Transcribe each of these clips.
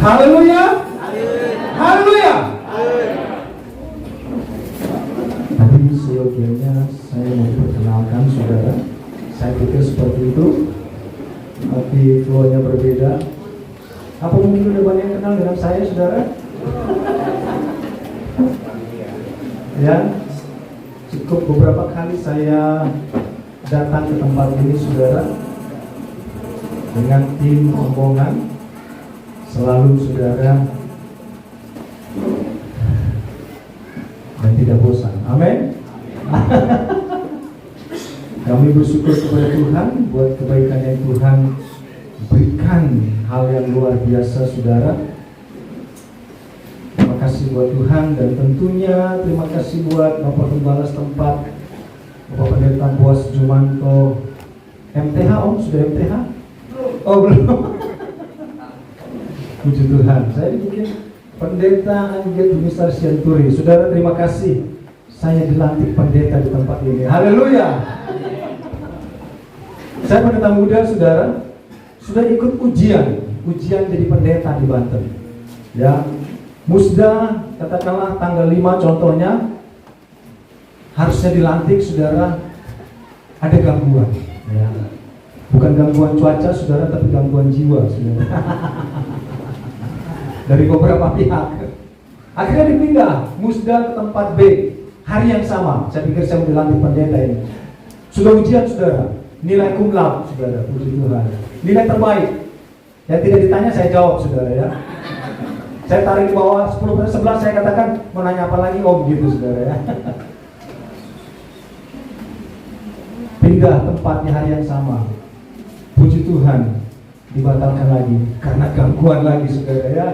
Haleluya. Haleluya. Tadi seyogianya saya mau perkenalkan saudara. Saya pikir seperti itu, tapi flownya berbeda. Apa mungkin udah banyak yang kenal dengan saya saudara? Ya, cukup beberapa kali saya datang ke tempat ini saudara dengan tim rombongan. Selalu saudara dan tidak bosan. Amin. Kami bersyukur kepada Tuhan buat kebaikan yang Tuhan berikan, hal yang luar biasa saudara. Terima kasih buat Tuhan, dan tentunya terima kasih buat Bapak Gembala setempat, Bapak Pendeta Boas Jumanto. MTH Om, sudah MTH? Oh belum. Puji Tuhan, saya bikin Pendeta Angget Misar Sianturi. Saudara terima kasih, saya dilantik pendeta di tempat ini. Haleluya. Saya pendeta muda saudara, sudah ikut ujian jadi pendeta di Banten. Ya, Musda katakanlah tanggal 5 contohnya harusnya dilantik saudara, ada gangguan. Ya. Bukan gangguan cuaca saudara, tapi gangguan jiwa saudara. Dari beberapa pihak. Akhirnya dipindah Musda ke tempat B hari yang sama. Saya pikir saya mau dilantik pendeta ini. Sudah ujian saudara, nilai cum laude saudara, puji Tuhan, nilai terbaik. Ya tidak ditanya saya jawab saudara ya. Saya tarik di bawah 10 11, saya katakan mau nanya apa lagi Om gitu saudara ya. Pindah tempatnya hari yang sama. Puji Tuhan, dibatalkan lagi karena gangguan lagi saudara ya.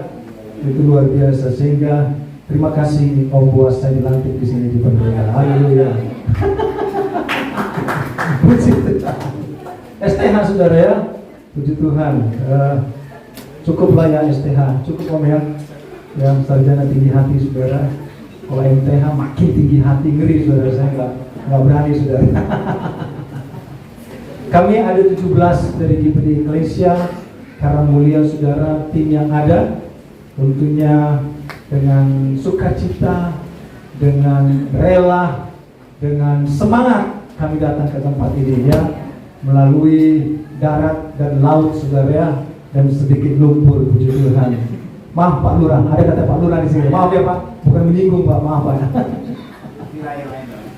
Itu luar biasa, sehingga terima kasih Om Boas saya dilantik di sini di pendeta. Haleluya. Puji Tuhan. STH saudara ya. Puji Tuhan. Cukuplah ya STH, cukup Om ya. Yang sarjana tinggi hati saudara. Kalau MTH makin tinggi hati, ngeri saudara, saya nggak berani saudara. Kami ada 17 dari GPD Eklesia Karang Mulia saudara, tim yang ada tentunya dengan sukacita, dengan rela, dengan semangat kami datang ke tempat ini ya, melalui darat dan laut saudara ya, dan sedikit lumpur. Puji Tuhan. Maaf Pak Lurah, ada kata Pak Lurah di sini. Maaf ya Pak, bukan menyinggung Pak, maaf Pak.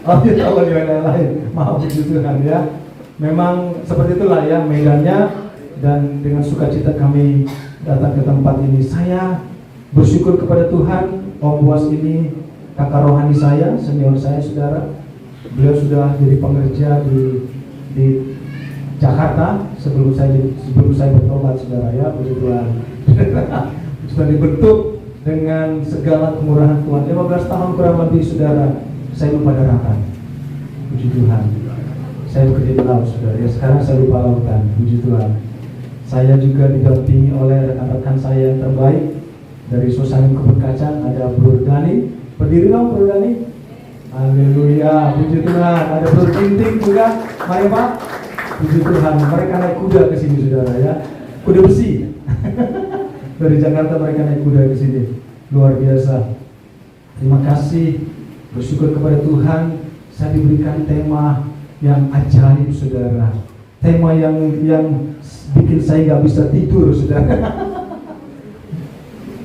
Oh tidak, di lain. Maaf, puji Tuhan ya. Memang seperti itulah ya medannya, dan dengan sukacita kami datang ke tempat ini. Saya bersyukur kepada Tuhan, Om Boas ini kakak rohani saya, senior saya saudara. Beliau sudah jadi pengerja di Jakarta sebelum saya bertobat saudara ya, puji Tuhan. Sudah dibentuk dengan segala kemurahan Tuhan. 15 tahun kurang lebih saudara, saya lupa daratan. Puji Tuhan. Saya bekerja di laut saudara ya, sekarang saya lupa lautan. Puji Tuhan. Saya juga didampingi oleh rekan-rekan saya yang terbaik dari Susaning Keberkacaan. Ada Bro Dani, berdiri dong Bro Dani. Haleluya, puji Tuhan. Ada Bro Tinting juga, mari Pak. Puji Tuhan, mereka naik kuda ke sini saudara ya, kuda besi. Dari Jakarta mereka naik kuda ke sini, luar biasa. Terima kasih, bersyukur kepada Tuhan. Saya diberikan tema yang ajaib saudara, tema yang bikin saya nggak bisa tidur saudara.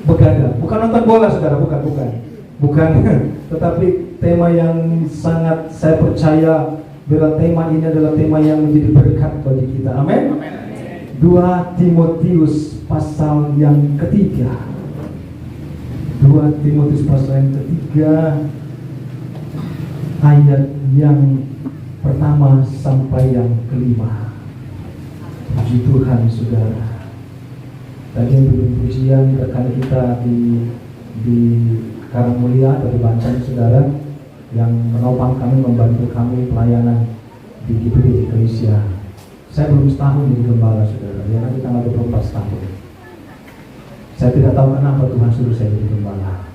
Begadang, bukan nonton bola saudara, bukan, tetapi tema yang sangat saya percaya bila tema ini adalah tema yang menjadi berkat bagi kita. Amin. 2 Timotius pasal yang ketiga. 2 Timotius pasal yang ketiga, ayat yang pertama sampai yang kelima. Puji Tuhan saudara. Tadi yang pujian rekan kita di Karang Mulia dari Banten saudara, yang menopang kami, membantu kami pelayanan di GPD Eklesia. Saya belum setahun jadi gembala saudara, ya nanti tanggal 24 tahun. Saya tidak tahu kenapa Tuhan suruh saya jadi gembala,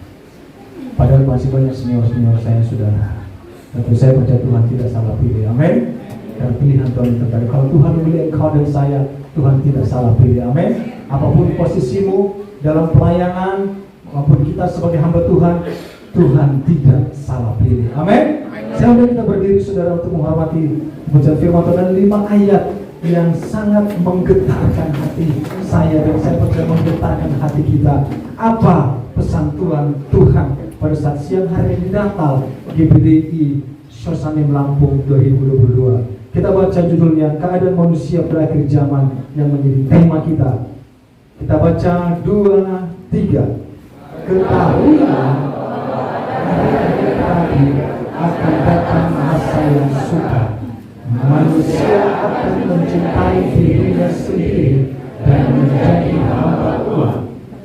padahal masih banyak senior-senior saya saudara. Tapi saya percaya Tuhan tidak salah pilih, amin. Dan pilihan Tuhan yang terbaik. Kalau Tuhan memilih engkau dan saya, Tuhan tidak salah pilih, amin. Apapun posisimu, dalam pelayanan maupun kita sebagai hamba Tuhan, Tuhan tidak salah pilih. Amin. Sehingga kita berdiri saudara untuk menghormati pembacaan firman Tuhan 5 ayat yang sangat menggetarkan hati saya dan saya percaya menggetarkan hati kita. Apa pesan Tuhan pada saat siang hari di Natal GBDI Shosanim Lampung 2022? Kita baca judulnya Keadaan Manusia Berakhir Zaman yang menjadi tema kita. Kita baca 2, 3. Ketahuilah hari akan datang masa yang sukar. Manusia akan mencintai dirinya sendiri dan menjadi hamba uang.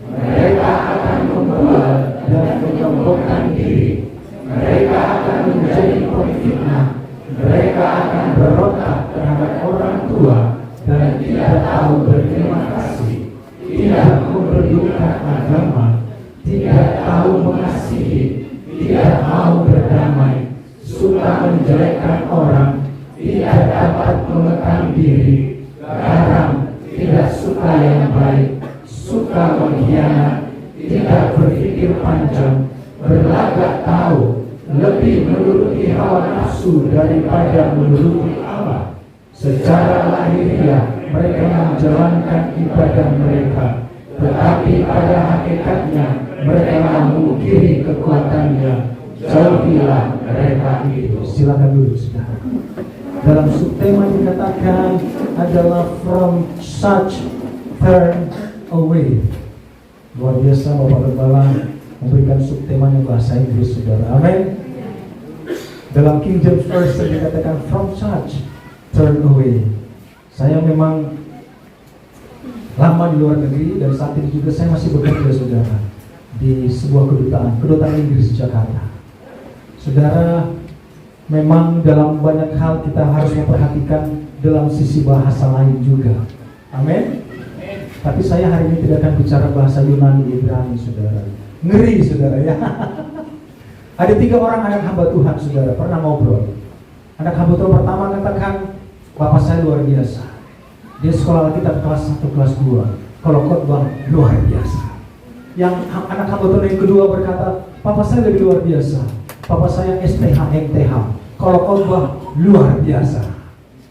Mereka akan membuat dan menyombongkan diri. Mereka akan menjadi pemfitnah. Mereka akan berontak terhadap orang tua dan tidak tahu berterima kasih, tidak memperdulikan agama, tidak tahu mengasihi, tidak mau berdamai, suka menjelekkan orang, tidak dapat mengekang diri, garang, tidak suka yang baik, suka mengkhianat, tidak berpikir panjang, berlagak tahu, lebih menuruti hawa nafsu daripada menuruti Allah. Secara lahiriah mereka menjalankan ibadah mereka, tetapi pada hakikatnya mereka memungkiri kekuatannya. Jauhilah mereka itu. Silakan dulu saudara. Dalam subtema dikatakan adalah from such turn away. Luar biasa Bapak Gembala memberikan subtemanya bahasa Inggris saudara. Amin. Dalam King James Version dikatakan from such turn away. Saya memang lama di luar negeri dan saat ini juga saya masih bekerja saudara di sebuah kedutaan Inggris di Jakarta. Saudara, memang dalam banyak hal kita harus memperhatikan dalam sisi bahasa lain juga. Amin. Tapi saya hari ini tidak akan bicara bahasa Yunani Ibrani saudara. Ngeri saudara ya. Ada 3 orang anak hamba Tuhan saudara pernah ngobrol. Anak hamba Tuhan pertama katakan, bapak saya luar biasa. Dia sekolah Alkitab kelas 1, kelas 2. Kalau khotbah luar biasa. Yang anak hamba Tuhan yang kedua berkata, papa saya lebih luar biasa. Papa saya STH, MTH. Kalau khotbah luar biasa.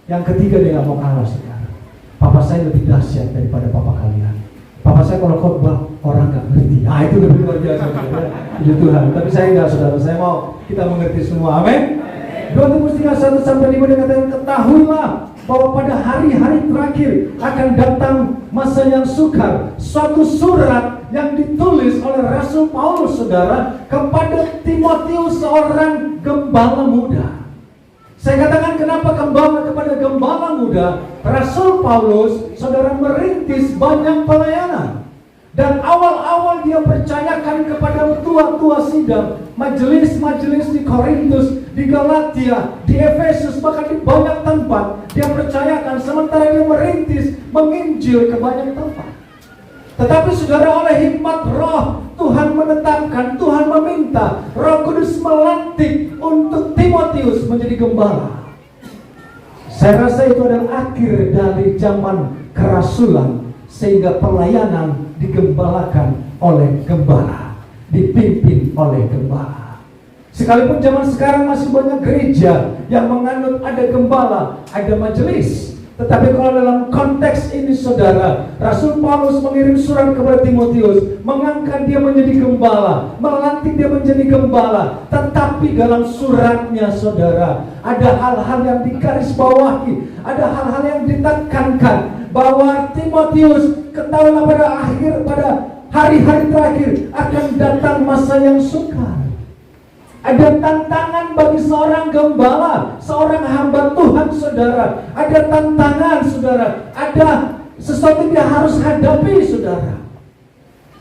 Yang ketiga dia nggak mau kalah saudara. Papa saya lebih dahsyat daripada papa kalian. Papa saya kalau khotbah orang nggak ngerti. Ah itu lebih luar biasa saudara. Puji Tuhan. Tapi saya nggak saudara. Saya mau kita mengerti semua. Amin. 2 Timotius 1-5 dikatakan, ketahuilah bahwa pada hari-hari terakhir akan datang masa yang sukar. Suatu surat yang ditulis oleh Rasul Paulus saudara kepada Timotius, seorang gembala muda. Saya katakan kenapa kepada gembala muda? Rasul Paulus saudara merintis banyak pelayanan. Dan awal-awal dia percayakan kepada tua-tua sidang, majelis-majelis di Korintus, di Galatia, di Efesus, bahkan di banyak tempat dia percayakan, sementara dia merintis menginjil ke banyak tempat. Tetapi saudara, oleh hikmat roh Tuhan menetapkan, Tuhan meminta, Roh Kudus melantik untuk Timotius menjadi gembala. Saya rasa itu adalah akhir dari zaman kerasulan, sehingga pelayanan digembalakan oleh gembala, dipimpin oleh gembala. Sekalipun zaman sekarang masih banyak gereja yang menganut ada gembala, ada majelis. Tetapi kalau dalam konteks ini saudara, Rasul Paulus mengirim surat kepada Timotius, mengangkat dia menjadi gembala, melantik dia menjadi gembala. Tetapi dalam suratnya saudara, ada hal-hal yang digarisbawahi, ada hal-hal yang ditekankan, bahwa Timotius ketahuilah pada hari-hari terakhir akan datang masa yang sukar. Ada tantangan bagi seorang gembala, seorang hamba Tuhan saudara. Ada tantangan saudara, ada sesuatu yang dia harus hadapi saudara.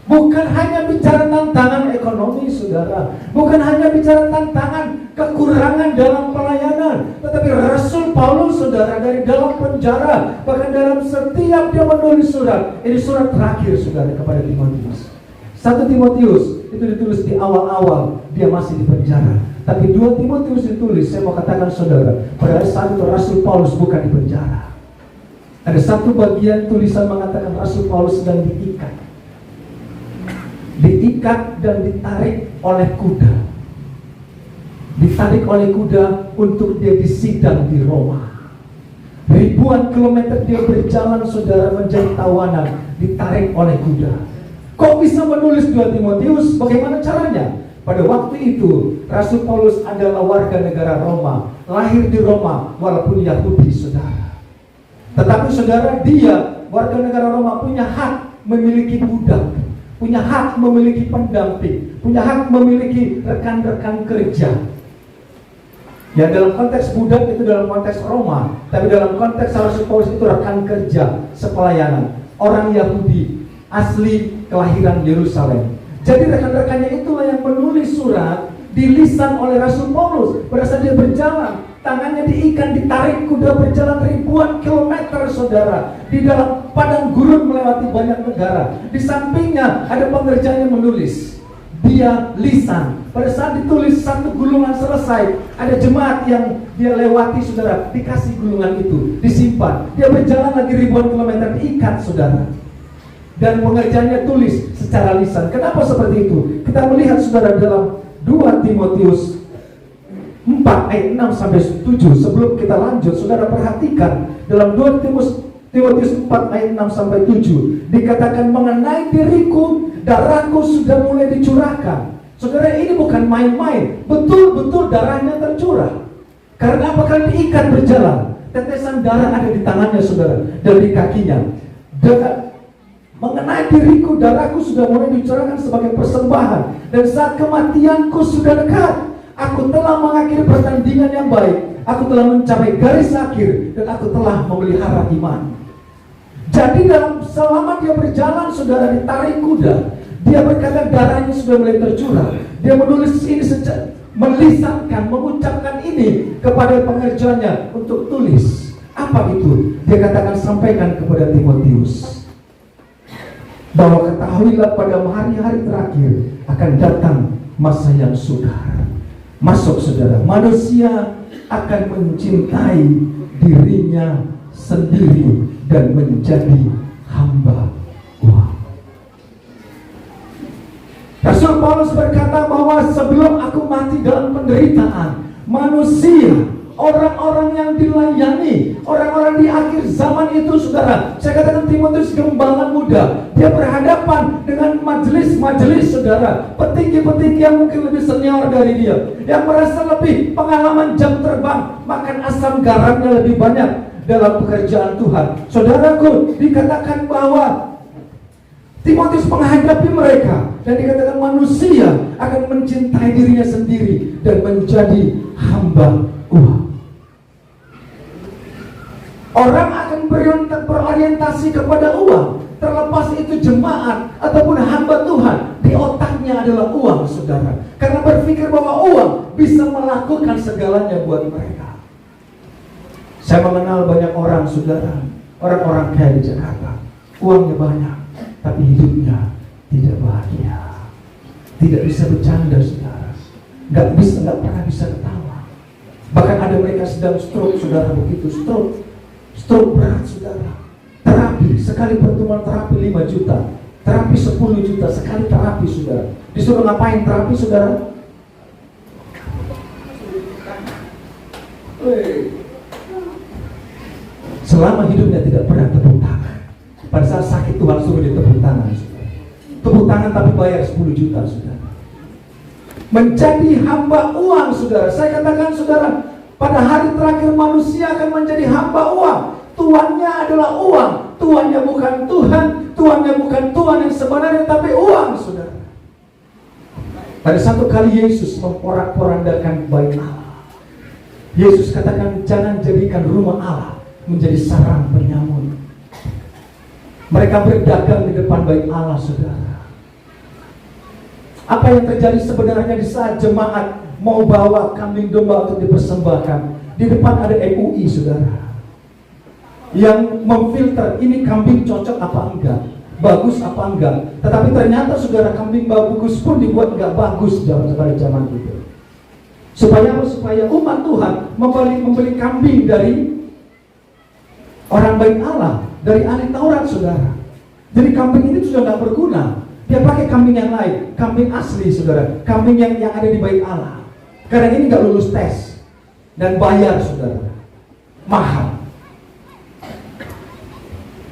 Bukan hanya bicara tantangan ekonomi saudara, bukan hanya bicara tantangan kekurangan dalam pelayanan, tetapi Rasul Paulus saudara dari dalam penjara, bahkan dalam setiap dia menulis surat, ini surat terakhir saudara kepada Timotius. 1 Timotius itu ditulis di awal-awal dia masih di penjara, tapi 2 Timotius ditulis, saya mau katakan saudara, pada saat itu Rasul Paulus bukan di penjara. Ada satu bagian tulisan mengatakan Rasul Paulus sedang diikat. diikat dan ditarik oleh kuda. Ditarik oleh kuda untuk dia disidang di Roma. Ribuan kilometer dia berjalan, saudara, menjadi tawanan, ditarik oleh kuda. Kok bisa menulis 2 Timotius? Bagaimana caranya? Pada waktu itu Rasul Paulus adalah warga negara Roma, lahir di Roma walaupun Yahudi, saudara. Tetapi saudara, dia warga negara Roma punya hak memiliki budak, punya hak memiliki pendamping, punya hak memiliki rekan-rekan kerja. Ya, dalam konteks budak itu dalam konteks Roma, tapi dalam konteks Rasul Paulus itu rekan kerja, sepelayanan, orang Yahudi asli kelahiran Yerusalem. Jadi rekan-rekannya itulah yang menulis surat di lisan oleh Rasul Paulus. Pada saat dia berjalan, tangannya diikat, ditarik kuda, berjalan ribuan kilometer, saudara, di dalam padang gurun melewati banyak negara. Di sampingnya ada pengerjaan yang menulis. Dia lisan. Pada saat ditulis satu gulungan selesai, ada jemaat yang dia lewati, saudara, dikasih gulungan itu, disimpan. Dia berjalan lagi ribuan kilometer, diikat, saudara. Dan pengerjaannya tulis secara lisan. Kenapa seperti itu? Kita melihat, saudara, dalam 2 Timotius 4 ayat 6 sampai 7. Sebelum kita lanjut, saudara perhatikan dalam 2 Timotius 4 ayat 6 sampai 7 dikatakan, mengenai diriku, darahku sudah mulai dicurahkan. Saudara, ini bukan main-main. Betul-betul darahnya tercurah. Karena apa? Karena diikat berjalan. Tetesan darah ada di tangannya, saudara, dan di kakinya. Mengenai diriku, darahku sudah mulai dicurahkan sebagai persembahan, dan saat kematianku sudah dekat. Aku telah mengakhiri pertandingan yang baik, aku telah mencapai garis akhir, dan aku telah memelihara iman. Jadi selama dia berjalan, saudara, ditarik kuda, dia berkata darahnya sudah mulai tercurah. Dia menulis ini melisankan, mengucapkan ini kepada pengerjanya untuk tulis. Apa itu? Dia katakan, sampaikan kepada Timotius bahwa ketahuilah pada hari-hari terakhir akan datang masa yang sukar. Masuk, saudara, manusia akan mencintai dirinya sendiri dan menjadi hamba uang. Rasul Paulus berkata bahwa sebelum aku mati dalam penderitaan, manusia, orang-orang yang dilayani, orang-orang di akhir zaman itu, saudara, saya katakan Timotius gembala muda, dia berhadapan dengan majelis-majelis, saudara, petinggi-petinggi yang mungkin lebih senior dari dia, yang merasa lebih pengalaman jam terbang, makan asam garamnya lebih banyak dalam pekerjaan Tuhan. Saudaraku, dikatakan bahwa Timotius menghadapi mereka, dan dikatakan manusia akan mencintai dirinya sendiri dan menjadi hamba uang. Orang akan berorientasi kepada uang, terlepas itu jemaat ataupun hamba Tuhan, di otaknya adalah uang, saudara. Karena berpikir bahwa uang bisa melakukan segalanya buat mereka. Saya mengenal banyak orang, saudara, orang-orang kaya di Jakarta, uangnya banyak, tapi hidupnya tidak bahagia, tidak bisa bercanda, saudara, nggak pernah bisa ketawa. Bahkan ada mereka sedang stroke, saudara, begitu stroke berat, saudara. Terapi, sekali pertemuan terapi 5 juta, terapi 10 juta, sekali terapi, saudara. Disuruh ngapain terapi, saudara? Selama hidupnya tidak pernah tepuk tangan. Pada saat sakit Tuhan suruh dia tepuk tangan, saudara. Tepuk tangan tapi bayar 10 juta, saudara. Menjadi hamba uang, saudara. Saya katakan, saudara, pada hari terakhir manusia akan menjadi hamba uang. Tuannya adalah uang. Tuannya bukan Tuhan. Tuannya bukan Tuhan yang sebenarnya, tapi uang, saudara. Pada satu kali Yesus memporak-porandakan bait Allah. Yesus katakan, jangan jadikan rumah Allah menjadi sarang penyamun. Mereka berdagang di depan bait Allah, saudara. Apa yang terjadi sebenarnya di saat jemaat mau bawa kambing domba untuk dipersembahkan, di depan ada MUI, saudara, yang memfilter ini kambing cocok apa enggak, bagus apa enggak. Tetapi ternyata, saudara, kambing bagus pun dibuat enggak bagus pada zaman itu. Supaya umat Tuhan membeli kambing dari orang bait Allah, dari ahli Taurat, saudara. Jadi kambing ini sudah enggak berguna. Dia pakai kambing yang lain, kambing asli saudara, kambing yang ada di bait Allah. Karena ini nggak lulus tes dan bayar saudara, mahal.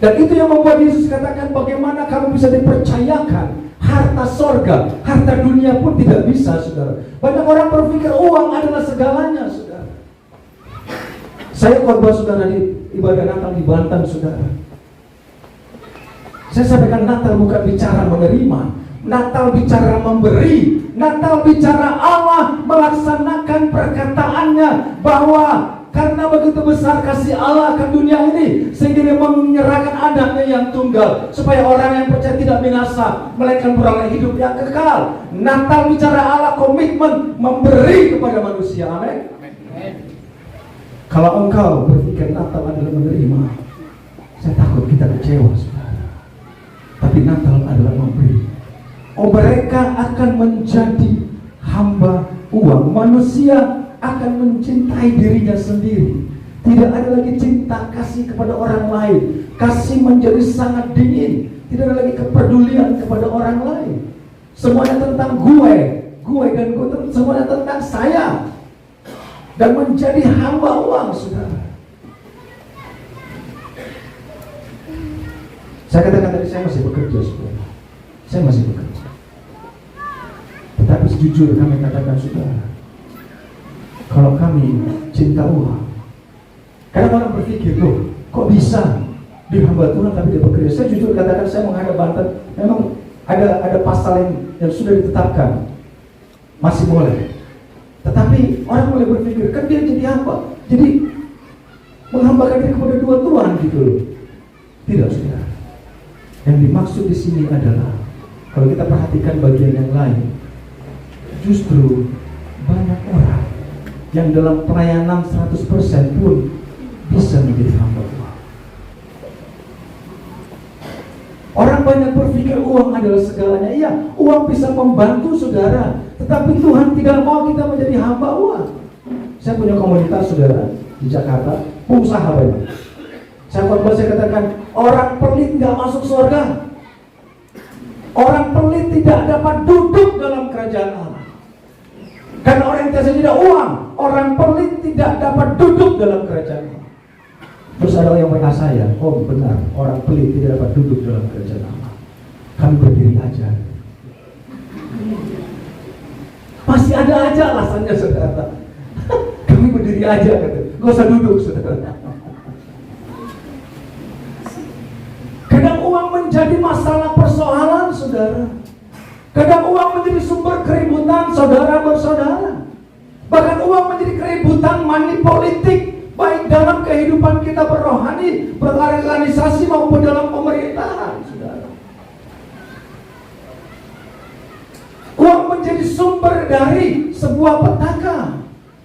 Dan itu yang membuat Yesus katakan, bagaimana kamu bisa dipercayakan harta sorga, harta dunia pun tidak bisa saudara. Banyak orang berpikir uang adalah segalanya saudara. Saya khotbah saudara di ibadah Natal di Banten saudara. Saya sampaikan Natal bukan bicara menerima, Natal bicara memberi, Natal bicara Allah melaksanakan perkataannya bahwa karena begitu besar kasih Allah akan dunia ini sehingga Dia menyerahkan anaknya yang tunggal supaya orang yang percaya tidak binasa melainkan beroleh hidup yang kekal. Natal bicara Allah komitmen memberi kepada manusia. Amin. Kalau engkau berpikir Natal adalah menerima, saya takut kita kecewa saudara. Tapi Natal adalah memberi. Mereka akan menjadi hamba uang. Manusia akan mencintai dirinya sendiri. Tidak ada lagi cinta kasih kepada orang lain. Kasih menjadi sangat dingin. Tidak ada lagi kepedulian kepada orang lain. Semuanya tentang gue dan gue, semuanya tentang saya. Dan menjadi hamba uang, saudara. Saya katakan tadi saya masih bekerja, saudara. Saya masih bekerja. Tetapi sejujur kami katakan, saudara, kalau kami cinta uang, kadang orang berpikir, loh, kok bisa di hamba Tuhan tapi dia bekerja? Saya jujur katakan, saya menghadap Banten, memang ada pasal yang sudah ditetapkan, masih boleh. Tetapi orang mulai berpikir, kan dia jadi hamba, jadi menghambakan diri kepada dua Tuhan gitu loh. Tidak, saudara. Yang dimaksud di sini adalah, kalau kita perhatikan bagian yang lain, justru banyak orang yang dalam pelayanan 100% pun bisa menjadi hamba Tuhan. Orang banyak berpikir uang adalah segalanya. Iya, uang bisa membantu saudara, tetapi Tuhan tidak mau kita menjadi hamba uang. Saya punya komunitas saudara di Jakarta, pengusaha banyak. Saya katakan, orang pelit nggak masuk surga. Orang pelit tidak dapat duduk dalam kerajaan Allah. Karena orientasi tidak uang, orang pelit tidak dapat duduk dalam kerajaan Allah. Terus ada yang WA saya, oh benar, orang pelit tidak dapat duduk dalam kerajaan Allah. Kami berdiri aja. Masih ada aja alasannya saudara. Kami berdiri aja, kata. Gak usah duduk saudara. Kadang uang menjadi masalah persoalan saudara. Kadang uang menjadi sumber keributan saudara bersaudara. Bahkan uang menjadi keributan money politik, baik dalam kehidupan kita berrohani, berorganisasi maupun dalam pemerintahan saudara. Uang menjadi sumber dari sebuah petaka.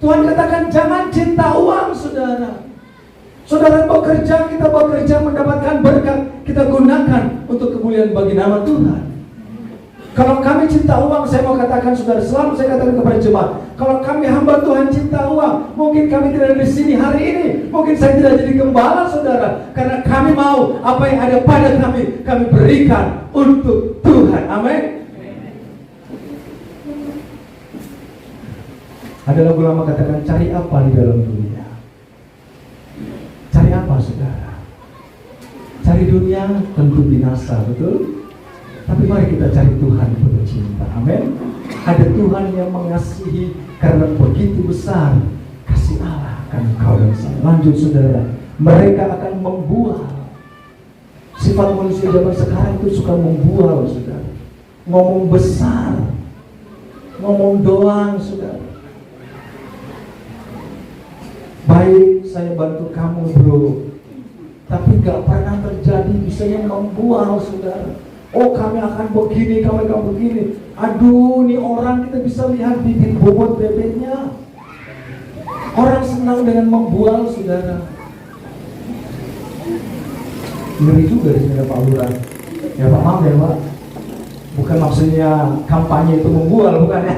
Tuhan katakan jangan cinta uang saudara. Saudara bekerja, kita bekerja mendapatkan berkat, kita gunakan untuk kemuliaan bagi nama Tuhan. Kalau kami cinta uang, saya mau katakan saudara, selalu saya katakan kepada jemaat, kalau kami hamba Tuhan cinta uang, mungkin kami tidak ada di sini hari ini, mungkin saya tidak jadi gembala saudara, karena kami mau apa yang ada pada kami berikan untuk Tuhan. Amin. Ada lagu lama katakan, cari apa di dalam dunia? Cari apa saudara? Cari dunia tentu binasa, betul? Tapi mari kita cari Tuhan penuh cinta. Amin. Ada Tuhan yang mengasihi karena begitu besar kasih Allah akan kau dan saya. Lanjut saudara, mereka akan membual. Sifat manusia zaman sekarang itu suka membual saudara. Ngomong besar, ngomong doang saudara. Baik, saya bantu kamu bro, tapi gak pernah terjadi bisanya membual saudara. Oh kami akan begini, kami akan begini. Aduh, nih orang kita bisa lihat bibit bobot bebeknya. Orang senang dengan membual saudara. Ngeri juga di sini Pak Lurah. Ya Pak, maaf ya Pak, bukan maksudnya kampanye itu membual, bukan ya.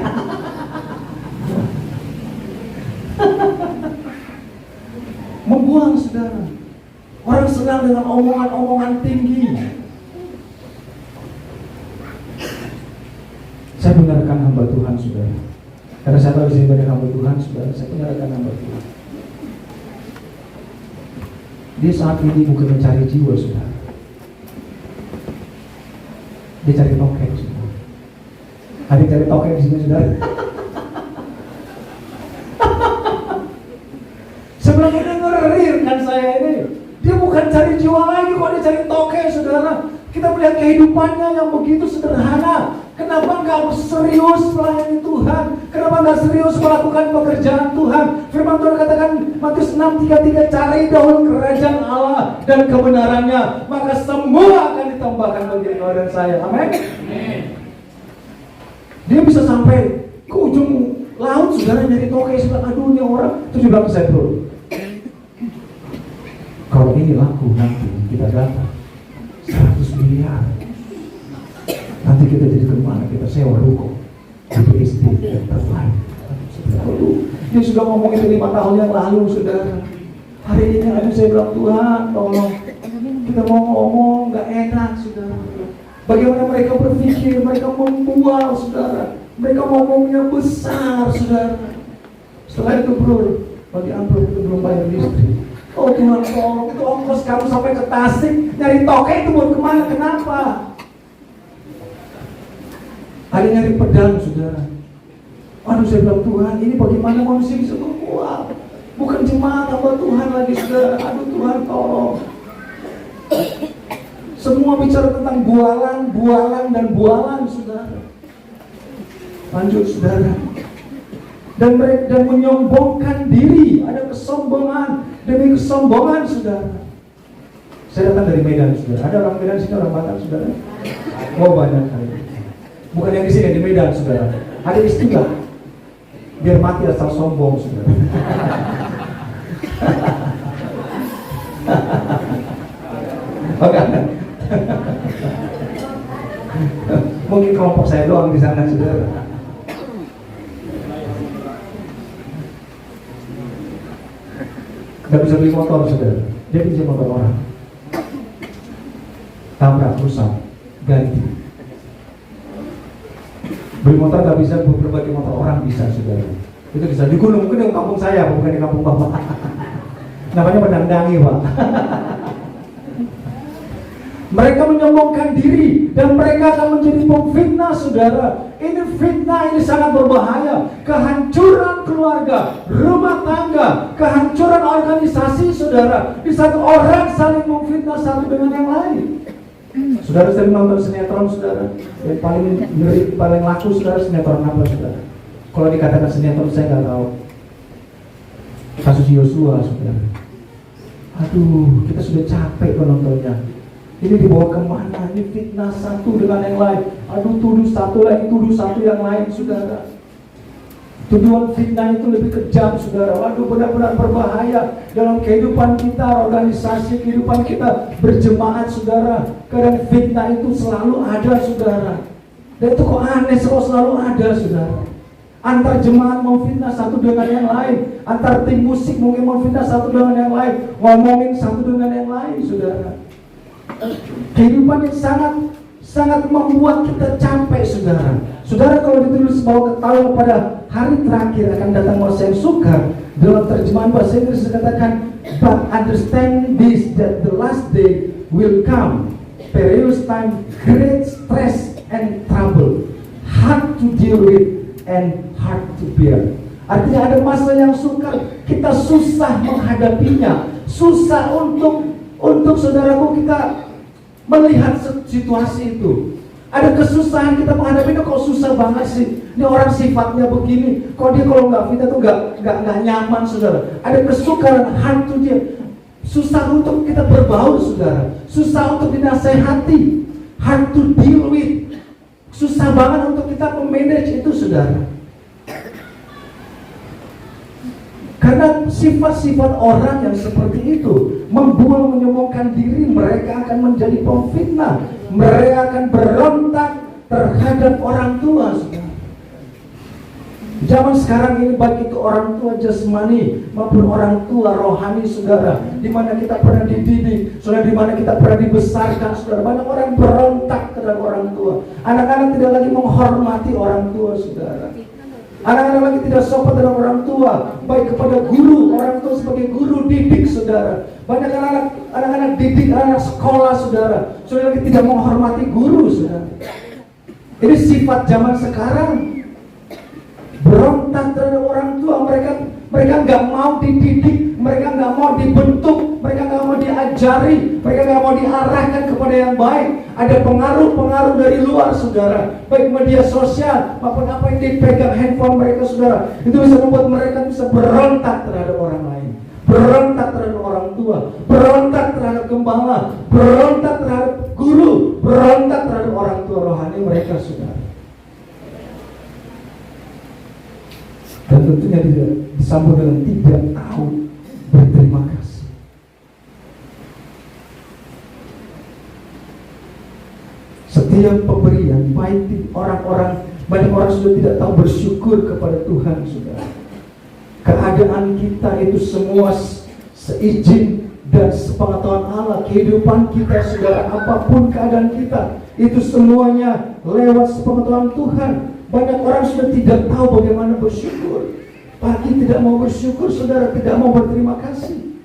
Membuang saudara. Orang senang dengan omongan-omongan tinggi. punya rekan hamba Tuhan, saudara. Karena saya tahu di sini banyak hamba Tuhan, saudara. Saya punya rekan hamba Tuhan. Dia saat ini bukan mencari jiwa, saudara. Dia cari tokek, saudara. Ada yang cari tokek di sini, saudara. Sebenarnya ini ngerir kan saya ini. Dia bukan cari jiwa lagi, kok dia cari tokek, saudara. Kita melihat kehidupannya yang begitu sederhana. Kenapa nggak serius melayani Tuhan? Kenapa nggak serius melakukan pekerjaan Tuhan? Firman Tuhan katakan Matius 6:33, cari dahulu kerajaan Allah dan kebenarannya, maka semua akan ditambahkan bagi engkau dan saya. Amin. Dia bisa sampai ke ujung laut, saudara, nyari tokek, saudara. Aduh, ini orang. Terus juga ke saya, bro, kalau ini laku nanti kita dapat 100 miliar. Nanti kita jadi kemana? Kita sewa ruko di BSD dan lain. Dia sudah ngomong itu 5 tahun yang lalu, saudara. Hari ini ada saya bilang, Tuhan tolong, kita mau ngomong gak enak, saudara. Bagaimana mereka berpikir, mereka membual, saudara. Mereka ngomongnya besar, saudara. Setelah itu, bro, bagi amplop itu belum bayar listrik. Oh Tuhan tolong, itu ongkos kamu sampai ke Tasik nyari tokek itu buat kemana? Kenapa? Ada nyari pedang, saudara. Aduh, saya bilang, Tuhan, ini bagaimana manusia bisa berbuat? Bukan jemaat hamba Tuhan lagi, saudara. Aduh Tuhan tolong. Semua bicara tentang bualan, bualan, saudara. Lanjut, saudara. Dan mereka menyombongkan diri, ada kesombongan demi kesombongan, saudara. Saya datang dari Medan, saudara. Ada orang Medan sini, orang Batak, saudara? Oh, banyak kali. Bukan yang di sini, di Medan, saudara. Ada istilah, biar mati asal sombong, saudara. Oke. Mungkin kelompok saya doang di sana, saudara. Gak bisa beli motor, saudara. Dia pinjam motor orang, tabrak, rusak, ganti. Beli motor gak bisa, berbagai motor orang bisa, saudara. Itu bisa di gunung, mungkin di kampung saya, bukan di kampung bapak. Namanya Pedangdangi, Pak. Mereka menyombongkan diri dan mereka akan menjadi pemfitnah, saudara. Ini fitnah, ini sangat berbahaya. Kehancuran keluarga, rumah tangga, kehancuran organisasi, saudara. Di saat orang saling memfitnah satu dengan yang lain. Saudara sering nonton sinetron, saudara. Yang paling ngeri, paling laku, saudara, sinetron apa, saudara? Kalau dikatakan sinetron, saya nggak tahu. Kasus Yosua, saudara. Aduh, kita sudah capek menontonnya. Ini dibawa kemana? Ini fitnah satu dengan yang lain. Aduh, tuduh satu lagi, tuduh satu yang lain, saudara. Tuduhan fitnah itu lebih kejam, saudara. Waduh, benar-benar berbahaya dalam kehidupan kita, organisasi kehidupan kita berjemaat, saudara. Karena fitnah itu selalu ada, saudara. Dan itu kok aneh, kok selalu ada, saudara. Antar jemaat memfitnah satu dengan yang lain. Antar tim musik mungkin memfitnah satu dengan yang lain. Ngomongin satu dengan yang lain, saudara. Kehidupan yang sangat membuat kita capek, saudara. Saudara, kalau ditulis bahwa ketahuan pada hari terakhir akan datang masa yang sukar, dalam terjemahan bahasa Inggris dikatakan, but understand this, that the last day will come, perilous time, great stress and trouble, hard to deal with and hard to bear. Artinya ada masa yang sukar, kita susah menghadapinya, susah untuk saudaraku kita melihat situasi itu. Ada kesusahan kita menghadapinya, kok susah banget sih. Ini orang sifatnya begini, kok dia kalau nggak fitnah tuh nggak nyaman, saudara. Ada kesukaran, hantu dia. Susah untuk kita berbaur, saudara. Susah untuk dinasehati, hard to deal with. Susah banget untuk kita memanage itu, saudara. Karena sifat-sifat orang yang seperti itu membual, menyombongkan diri, mereka akan menjadi pemfitnah. Mereka akan berontak terhadap orang tua, saudara. Zaman sekarang ini baik itu orang tua jasmani maupun orang tua rohani, saudara, di mana kita pernah dididik, saudara, di mana kita pernah dibesarkan, saudara, banyak orang berontak terhadap orang tua. Anak-anak tidak lagi menghormati orang tua, saudara. Anak-anak lagi tidak sopan terhadap orang tua, baik kepada guru, orang tua sebagai guru didik, saudara. Banyak anak-anak didik, anak sekolah, saudara, saudara lagi tidak menghormati guru, saudara. Ini sifat zaman sekarang. Berontak terhadap orang tua, mereka nggak mau dididik, mereka nggak mau dibentuk, mereka nggak mau diajari, mereka nggak mau diarahkan kepada yang baik. Ada pengaruh-pengaruh dari luar, saudara, baik media sosial maupun apa yang dipegang handphone mereka, saudara, itu bisa membuat mereka bisa berontak terhadap orang lain, berontak terhadap orang tua, berontak terhadap gembala, berontak terhadap guru, berontak terhadap orang tua rohani mereka, saudara. Dan tentunya tidak disambut dengan tidak tahu berterima kasih. Setiap pemberian, baik orang-orang, banyak orang sudah tidak tahu bersyukur kepada Tuhan, saudara. Keadaan kita itu semua seizin dan sepengetahuan Allah. Kehidupan kita, saudara, apapun keadaan kita, itu semuanya lewat sepengetahuan Tuhan. Banyak orang sudah tidak tahu bagaimana bersyukur. Pagi tidak mau bersyukur, saudara, tidak mau berterima kasih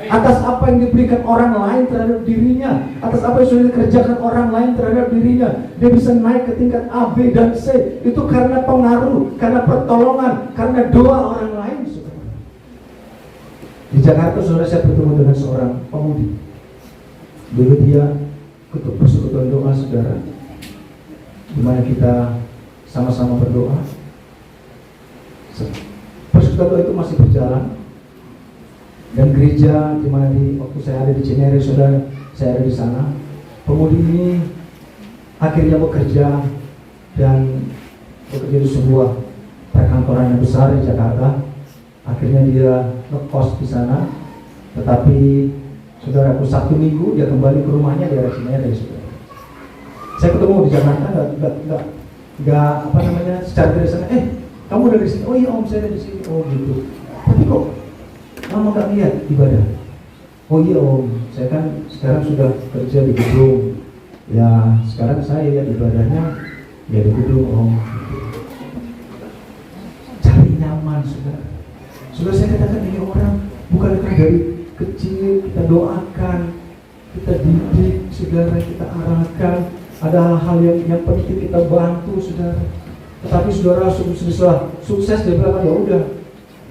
atas apa yang diberikan orang lain terhadap dirinya, atas apa yang sudah dikerjakan orang lain terhadap dirinya. Dia bisa naik ke tingkat A, B, dan C. Itu karena pengaruh, karena pertolongan, karena doa orang lain, saudara. Di Jakarta, saudara, saya bertemu dengan seorang pemudi. Dulu dia ketuk persekutuan doa, saudara, di mana kita sama-sama berdoa. Persekutuan doa itu masih berjalan. Dan gereja di mana waktu saya ada di Cinere, saudara, saya ada di sana. Pemudi ini akhirnya bekerja dan bekerja di sebuah perkantoran yang besar di Jakarta. Akhirnya dia ngekos di sana. Tetapi saudaraku, Sabtu Minggu dia kembali ke rumahnya di daerah Cinere, saudara. Saya ketemu di Jakarta, nggak secara dari sana, kamu dari sini? Oh iya om, saya dari sini. Oh gitu. Tapi kok lama gak lihat ibadah? Oh iya om, saya kan sekarang sudah kerja di gedung. Ya sekarang saya lihat ibadahnya ya di gedung om. Gitu. Cari nyaman, saudara. Sudah saya katakan, ini orang bukankah dari kecil kita doakan, kita didik, saudara, kita arahkan. Ada hal-hal yang penting kita bantu, saudara. Tetapi saudara sudah sukses, dia bilang, ya udah,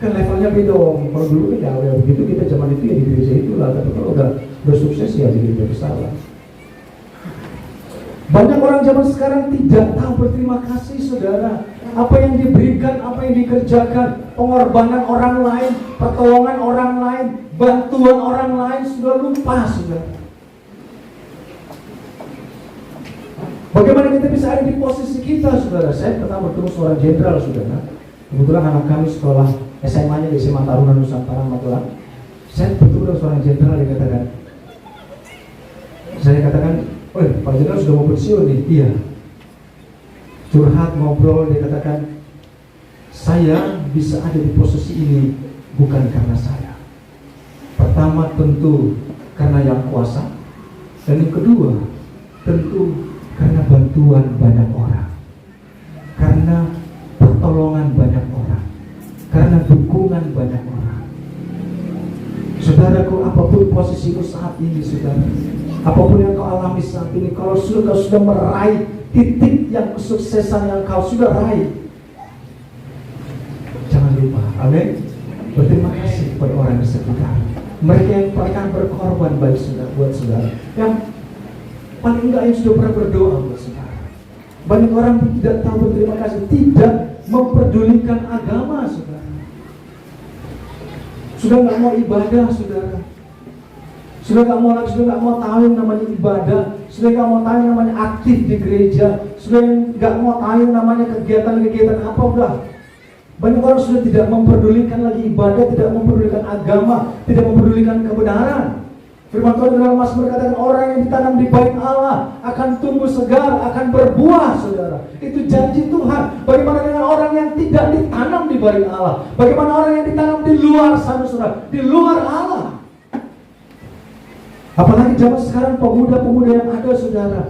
kan levelnya beda om. Kalau dulu kan ya begitu, kita zaman itu ya di gereja itulah. Tapi kalau udah sukses ya jadi bersalah. Banyak orang zaman sekarang tidak tahu berterima kasih, saudara. Apa yang diberikan, apa yang dikerjakan, pengorbanan orang lain, pertolongan orang lain, bantuan orang lain, sudah lupa, saudara. Bagaimana kita bisa ada di posisi kita, saudara? Saya pernah bertemu seorang jenderal, saudara. Kebetulan anak kami sekolah SMA-nya di SMA Taruna Nusantara Magelang. Saya bertemu dengan seorang jenderal, dia katakan, saya katakan, Pak Jenderal sudah mau pensiun nih. Iya. Curhat, ngobrol, dia katakan, saya bisa ada di posisi ini bukan karena saya. Pertama tentu karena yang kuasa, dan yang kedua tentu karena bantuan banyak orang, karena pertolongan banyak orang, karena dukungan banyak orang. Saudaraku, apapun posisimu saat ini, saudara, apapun yang kau alami saat ini, kalau kau sudah meraih titik yang kesuksesan yang kau sudah raih, jangan lupa, amin, berterima kasih kepada orang di sekitar. Mereka yang pernah berkorban buat saudara, yang paling enggak yang sudah pernah berdoa buat saudara. Banyak orang tidak tahu berterima kasih, tidak memperdulikan agama, saudara. Sudah nggak mau ibadah, saudara. Sudah nggak mau tahu yang namanya ibadah. Sudah nggak mau tahu yang namanya aktif di gereja. Sudah nggak mau tahu yang namanya kegiatan-kegiatan apa udah. Banyak orang sudah tidak memperdulikan lagi ibadah, tidak memperdulikan agama, tidak memperdulikan kebenaran. Firman Tuhan dalam Mazmur berkatakan orang yang ditanam di bait Allah akan tumbuh segar, akan berbuah, saudara. Itu janji Tuhan. Bagaimana dengan orang yang tidak ditanam di bait Allah? Bagaimana orang yang ditanam di luar sana, saudara? Di luar Allah. Apalagi zaman sekarang pemuda-pemuda yang ada, saudara,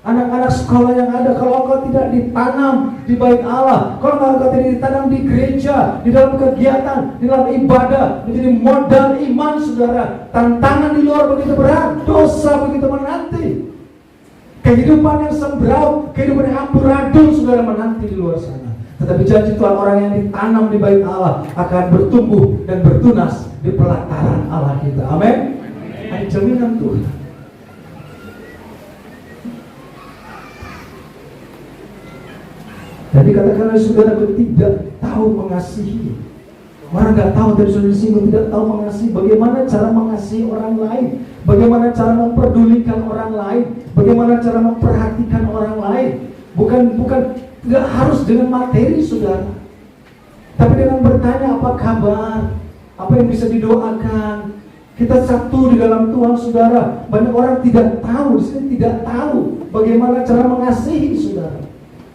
anak-anak sekolah yang ada, kalau engkau tidak ditanam di bait Allah, kalau engkau tidak ditanam di gereja, di dalam kegiatan, di dalam ibadah, menjadi modal iman, saudara, tantangan di luar begitu berat, dosa begitu menanti, kehidupan yang sembrau, kehidupan yang amburadul, saudara, menanti di luar sana. Tetapi janji Tuhan, orang yang ditanam di bait Allah akan bertumbuh dan bertunas di pelataran Allah kita. Amin. Ada jaminan Tuhan. Jadi katakanlah saudara tidak tahu mengasihi. Orang tidak tahu, dari saudara disinggung, tidak tahu mengasihi. Bagaimana cara mengasihi orang lain? Bagaimana cara memperdulikan orang lain? Bagaimana cara memperhatikan orang lain? Bukan tidak harus dengan materi, saudara, tapi dengan bertanya apa kabar, apa yang bisa didoakan. Kita satu di dalam Tuhan, saudara. Banyak orang tidak tahu, di sini tidak tahu bagaimana cara mengasihi, saudara.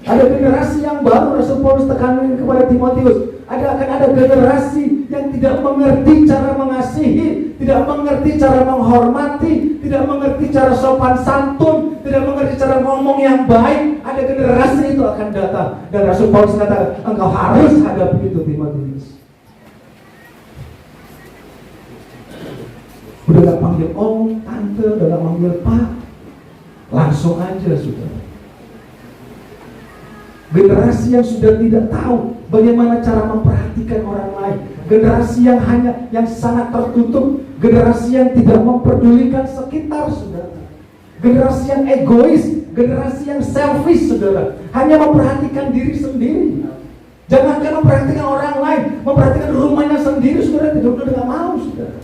Ada generasi yang baru, Rasul Paulus tekankan kepada Timotius, akan ada generasi yang tidak mengerti cara mengasihi, tidak mengerti cara menghormati, tidak mengerti cara sopan santun, tidak mengerti cara ngomong yang baik. Ada generasi itu akan datang, dan Rasul Paulus katakan, engkau harus hadapi itu, Timotius. Udah gak panggil om, tante, udah gak panggil pak, langsung aja, saudara. Generasi yang sudah tidak tahu bagaimana cara memperhatikan orang lain, generasi yang sangat tertutup, generasi yang tidak memperdulikan sekitar, saudara, generasi yang egois, generasi yang selfish, saudara, hanya memperhatikan diri sendiri. Jangankan memperhatikan orang lain, memperhatikan rumahnya sendiri, saudara, tidak mau, saudara.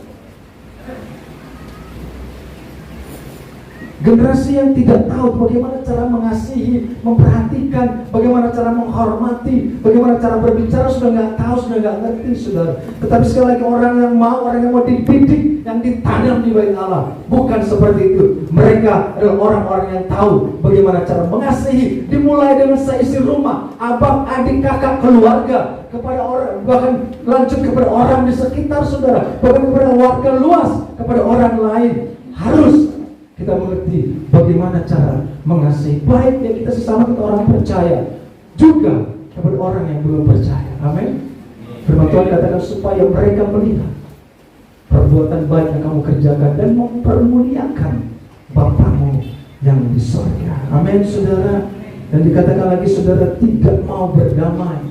Generasi yang tidak tahu bagaimana cara mengasihi, memperhatikan, bagaimana cara menghormati, bagaimana cara berbicara, sudah nggak tahu, sudah nggak ngerti, saudara. Tetapi sekali lagi orang yang mau dididik, yang ditanam di bait Allah, bukan seperti itu. Mereka adalah orang-orang yang tahu bagaimana cara mengasihi, dimulai dengan seisi rumah, abang, adik, kakak, keluarga, kepada orang, bahkan lanjut kepada orang di sekitar, saudara, bahkan kepada warga luas, kepada orang lain. Harus kita mengerti bagaimana cara mengasihi, baik yang kita sesama kita orang percaya, juga kepada orang yang belum percaya. Amin. Firman Tuhan katakan supaya mereka melihat perbuatan baik yang kamu kerjakan dan mempermuliakan Bapamu yang di surga. Amin, saudara. Dan dikatakan lagi, saudara tidak mau berdamai.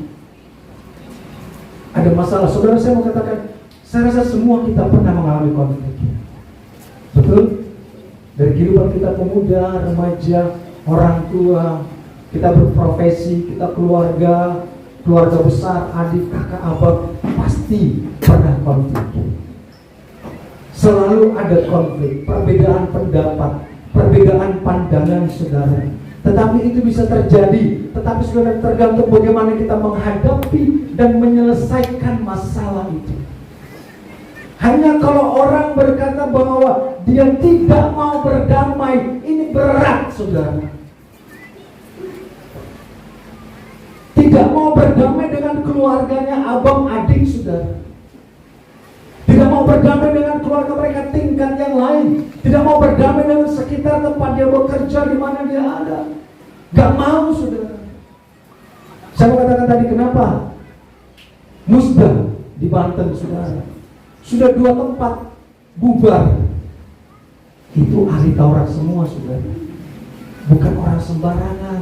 Ada masalah, saudara. Saya mau katakan, saya rasa semua kita pernah mengalami konflik. Betul? Dari kehidupan kita pemuda, remaja, orang tua, kita berprofesi, kita keluarga besar, adik, kakak, abang, pasti pernah konflik. Selalu ada konflik, perbedaan pendapat, perbedaan pandangan, saudara. Tetapi itu bisa terjadi, tetapi saudara, tergantung bagaimana kita menghadapi dan menyelesaikan masalah itu. Hanya kalau orang berkata bahwa dia tidak mau berdamai, ini berat, saudara. Tidak mau berdamai dengan keluarganya abang adik, saudara. Tidak mau berdamai dengan keluarga mereka tingkat yang lain. Tidak mau berdamai dengan sekitar tempat dia bekerja, di mana dia ada. Gak mau, saudara. Saya mau katakan tadi kenapa Musda di Banten, saudara, sudah 2 tempat bubar. Itu ahli Taurat semua, saudara. Bukan orang sembarangan.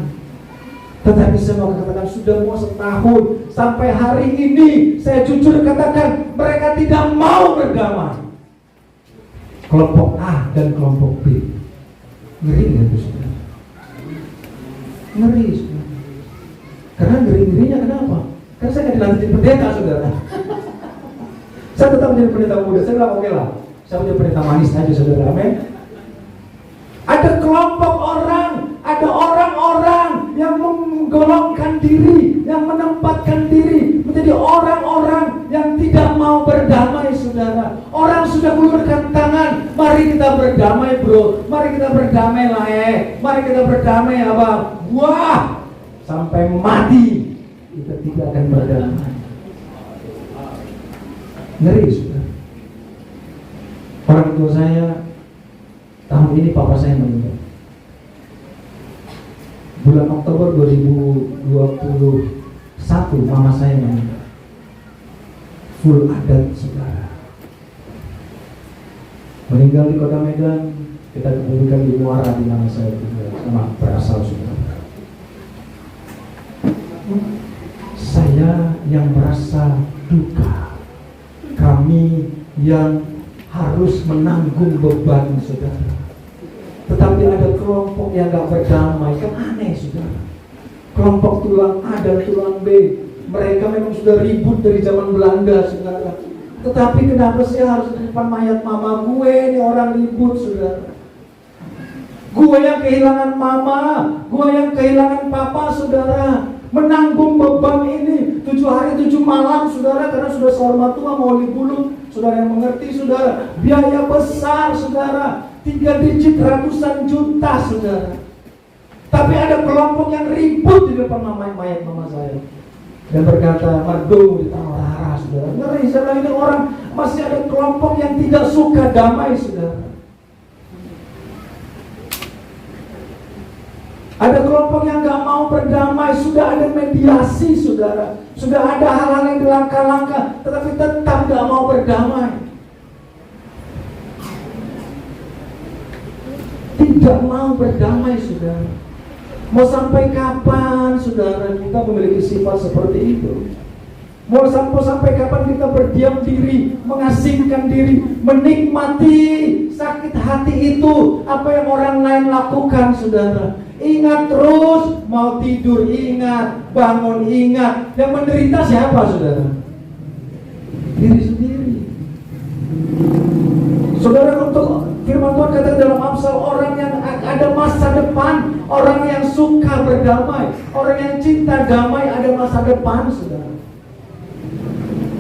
Tetapi saya mau katakan sudah mau setahun, sampai hari ini saya jujur katakan mereka tidak mau berdamai. Kelompok A dan kelompok B. Ngeri nggak itu, saudara? Ngeri, saudara. Karena ngeri-ngerinya kenapa? Karena saya nggak dilanjutin pendeta, saudara. Saya tetap menjadi pendeta muda, saya bilang oke lah, saya menjadi pendeta manis aja, saudara. Amin. Ada kelompok orang, ada orang-orang yang menggolongkan diri, yang menempatkan diri menjadi orang-orang yang tidak mau berdamai, saudara. Orang sudah mengulurkan tangan. Mari kita berdamai, bro. Mari kita berdamai lah, Mari kita berdamai, abang. Wah, sampai mati kita tidak akan berdamai. Ngeri, saudara. Orang tua saya tahun ini papa saya meninggal. Bulan Oktober 2021 mama saya meninggal. Full adat, saudara. Meninggal di kota Medan. Kita kemudian di Muara di mana saya tinggal sama berasal, saudara. Saya yang merasa duka. Kami yang harus menanggung beban, saudara. Tetapi ada kelompok yang gak berdamai. Kan aneh, saudara. Kelompok tulang A dan tulang B, mereka memang sudah ribut dari zaman Belanda, saudara. Tetapi kenapa sih harus di depan mayat mama gue? Ini orang ribut, saudara. Gue yang kehilangan mama, gue yang kehilangan papa, saudara. Menanggung beban ini 7 hari 7 malam, saudara. Karena sudah sahur tua mau libulung. Saudara yang mengerti, saudara. Biaya besar, saudara. 3 digit ratusan juta, saudara. Tapi ada kelompok yang ribut di depan mayat mama saya dan berkata, "Merdu di tanah Rara," saudara. Ngeri, saudara. Ini orang masih ada kelompok yang tidak suka damai, saudara. Ada kelompok yang gak mau berdamai. Sudah ada mediasi, saudara. Sudah ada hal-hal yang dilangkah-langkah, tetapi tetap gak mau berdamai. Tidak mau berdamai, saudara. Mau sampai kapan, saudara, kita memiliki sifat seperti itu? Mau sampai kapan kita berdiam diri, mengasingkan diri, menikmati sakit hati itu, apa yang orang lain lakukan, saudara? Ingat terus, mau tidur ingat, bangun ingat. Yang menderita siapa, saudara? Diri sendiri. Saudara, untuk firman Tuhan kata dalam Amsal, orang yang ada masa depan, orang yang suka berdamai, orang yang cinta damai ada masa depan, saudara.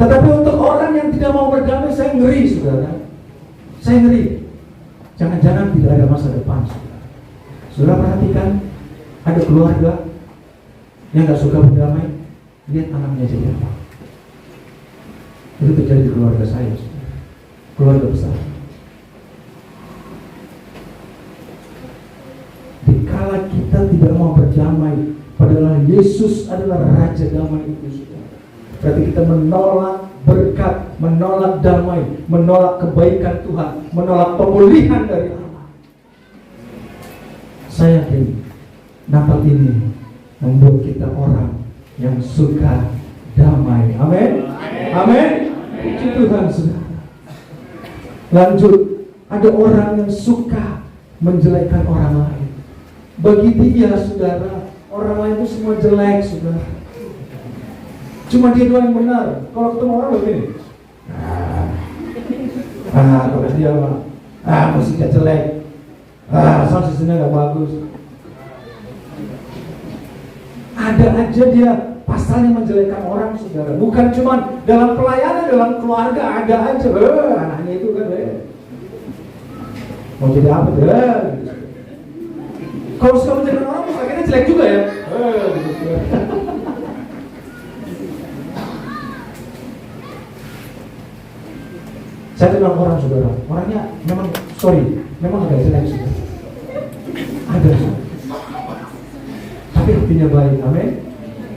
Tetapi untuk orang yang tidak mau berdamai, saya ngeri, saudara. Saya ngeri. Jangan-jangan tidak ada masa depan, saudara. Saudara perhatikan, ada keluarga yang gak suka berdamai. Lihat anaknya jadi apa. Itu terjadi di keluarga saya, saudara. Keluarga besar. Dikala kita tidak mau berdamai, padahal Yesus adalah Raja Damai itu, saudara. Berarti kita menolak berkat, menolak damai, menolak kebaikan Tuhan, menolak pemulihan dari Allah. Saya yakin Natal ini membuat kita orang yang suka damai. Amin. Amin. Puji Tuhan, saudara. Lanjut, ada orang yang suka menjelekkan orang lain. Bagi dia, saudara, orang lain itu semua jelek, saudara. Cuma dia doang yang benar. Kalau ketemu orang begini, kalau dia musiknya jelek, sound systemnya gak bagus. Ada aja dia pasalnya menjelekkan orang, saudara. Bukan cuma dalam pelayanan, dalam keluarga ada aja. Anaknya itu kan, mau jadi apa deh? Kalau suka menjelekkan orang, akhirnya jelek juga ya. Saya kenal orang, saudara. Orangnya memang, memang agak jelek, saudara. Ada, saudara. Tapi hatinya baik, amin.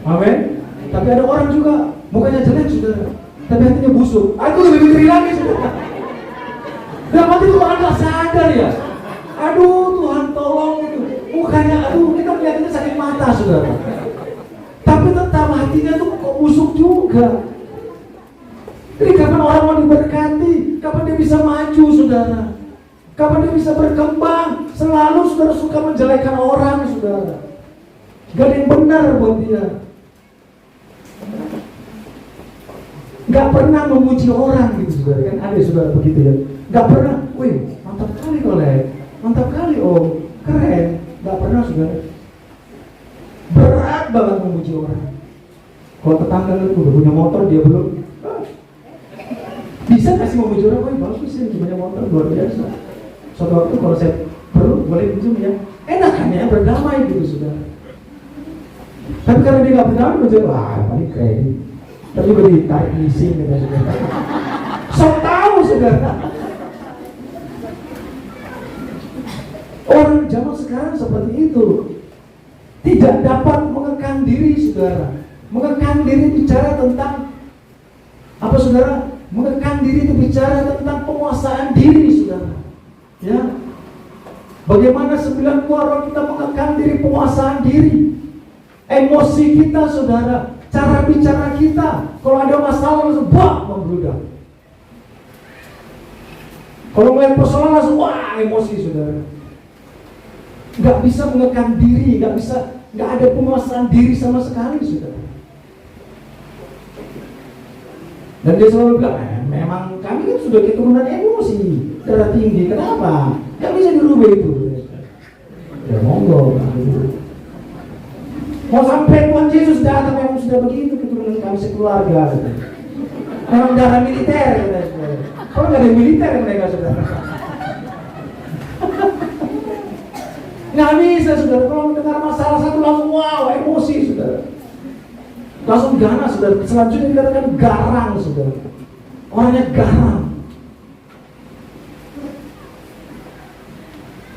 Amin. Tapi ada orang juga mukanya jelek, saudara, tapi hatinya busuk. Aku lebih ngeri lagi, saudara. Dalam hati itu agak sadar ya. Aduh, Tuhan tolong itu. Mukanya, kita melihatnya sakit mata, saudara. Tapi tetap hatinya tuh kok busuk juga. Jadi kapan orang mau diberkati? Kapan dia bisa maju, saudara? Kapan dia bisa berkembang? Selalu saudara suka menjelekkan orang, saudara. Gak ada yang benar buat dia. Gak pernah memuji orang gitu, saudara. Kan ada saudara begitu ya. Gak pernah, wih mantap kali kolek, mantap kali om, keren. Gak pernah, saudara. Berat banget memuji orang. Kalau tetangga lu udah punya motor, dia belum. sih mau memuji orang, bagus sih, punya motor luar biasa. Suatu waktu kalau saya perlu boleh pinjam ya, enak kan ya, berdamai gitu saudara. Tapi karena dia nggak berdamai, dia wah paling kredit. Tapi juga ditarik leasing gitu saudara. Sok tahu saudara. Orang zaman sekarang seperti itu, tidak dapat mengekang diri saudara. Mengekang diri bicara tentang apa saudara? Mengekang diri itu bicara tentang penguasaan diri saudara. Ya, bagaimana 90 orang kita mengekang diri, penguasaan diri, emosi kita saudara, cara bicara kita. Kalau ada masalah langsung membludak. Kalau melihat persoalan langsung emosi saudara. Nggak bisa mengekang diri, nggak ada penguasaan diri sama sekali saudara. Dan dia selalu bilang, memang kami kan sudah keturunan emosi, darah tinggi, kenapa? Nggak bisa dirubah itu. Ya monggo. Mau sampai Tuhan Yesus datang memang sudah begitu keturunan kami sekeluarga. Memang darah militer. Kalau nggak ada militer mereka saudara. Nggak bisa saudara, kalau mendengar masalah satu langsung emosi saudara. Langsung ganas saudara. Selanjutnya dikatakan garang saudara. Orangnya garang.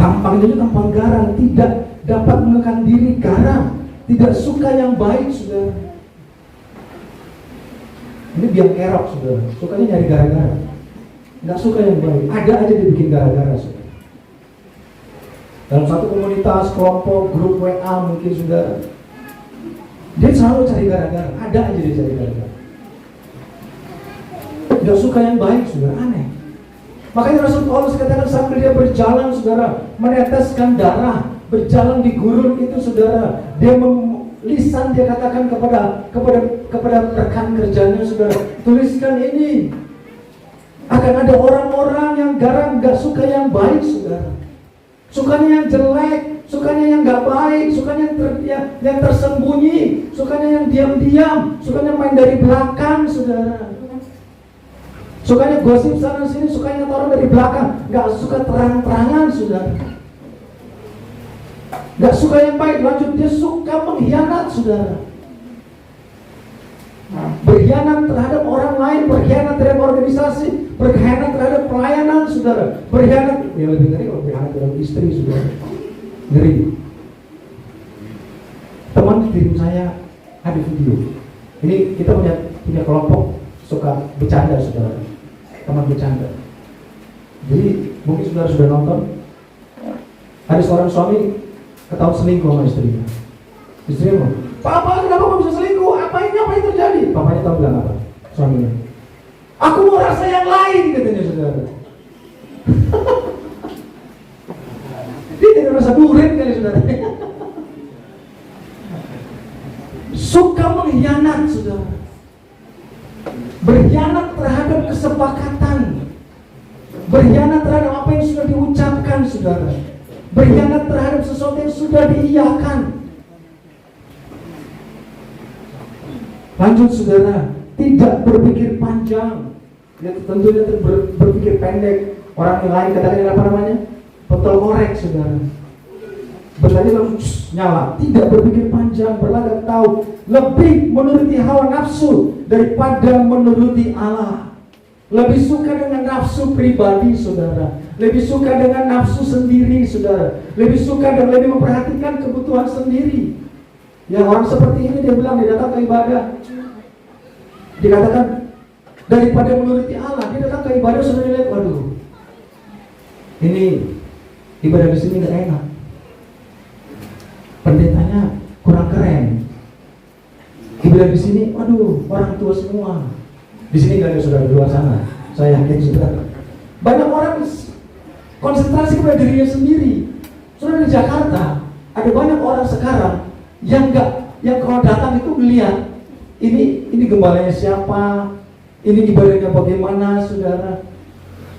Tampangnya itu tampang garang, tidak dapat mengekang diri, garang, tidak suka yang baik saudara. Ini biang kerok saudara, sukanya nyari gara-gara. Nggak suka yang baik, ada aja dibikin gara-gara saudara. Dalam satu komunitas, kelompok, grup WA mungkin saudara, dia selalu cari gara-gara, ada aja dia cari gara-gara. Nggak suka yang baik saudara, aneh. Makanya Rasul Paulus katakan sambil dia berjalan saudara, meneteskan darah, berjalan di gurun itu saudara, dia lisan dia katakan kepada rekan kerjanya saudara, tuliskan ini. Akan ada orang-orang yang garang, nggak suka yang baik saudara. Sukanya yang jelek, sukanya yang gak baik, sukanya yang tersembunyi, sukanya yang diam-diam, sukanya main dari belakang, saudara. Sukanya gosip sana sini, sukanya orang dari belakang, gak suka terang-terangan, saudara. Gak suka yang baik, lanjut dia suka mengkhianat, saudara. Berkhianat terhadap orang lain, berkhianat terhadap organisasi, berkhianat terhadap pelayanan, saudara. Berkhianat, yang lebih ngeri kalau berkhianat terhadap istri, saudara. Ngeri. Teman di tim saya ada video. Ini kita punya kelompok suka bercanda, saudara. Teman bercanda. Jadi mungkin saudara sudah nonton. Ada seorang suami ketahuan selingkuh sama istrinya. Istrinya mau, Papa kenapa kamu bisa selingkuh? Apa yang terjadi? Papanya tahu bilang apa? Suaminya, aku mau rasa yang lain, katanya saudara. Dia tidak rasa durian kali saudara. Suka mengkhianat saudara. Berkhianat terhadap kesepakatan. Berkhianat terhadap apa yang sudah diucapkan saudara. Berkhianat terhadap sesuatu yang sudah diiyakan. Lanjut saudara, tidak berpikir panjang. Ya, tentunya berpikir pendek. Orang yang lain katakan apa namanya? Botol korek saudara. Berarti langsung nyala. Tidak berpikir panjang, berlagak tahu. Lebih menuruti hawa nafsu daripada menuruti Allah. Lebih suka dengan nafsu pribadi saudara. Lebih suka dengan nafsu sendiri saudara. Lebih suka dan lebih memperhatikan kebutuhan sendiri. Ya, orang seperti ini dia bilang dia datang ke ibadah. Dikatakan daripada menuruti Allah, dia datang ke ibadah sudah dilihat, waduh, ini ibadah di sini nggak enak. Pendetanya kurang keren. Ibadah di sini, waduh, orang tua semua. Di sini nggak ada saudara di luar sana. Saya yakin saudara. Banyak orang konsentrasi kepada dirinya sendiri. Saudara di Jakarta ada banyak orang sekarang yang kalau datang itu melihat ini gembalanya siapa, ini ibadahnya bagaimana, saudara.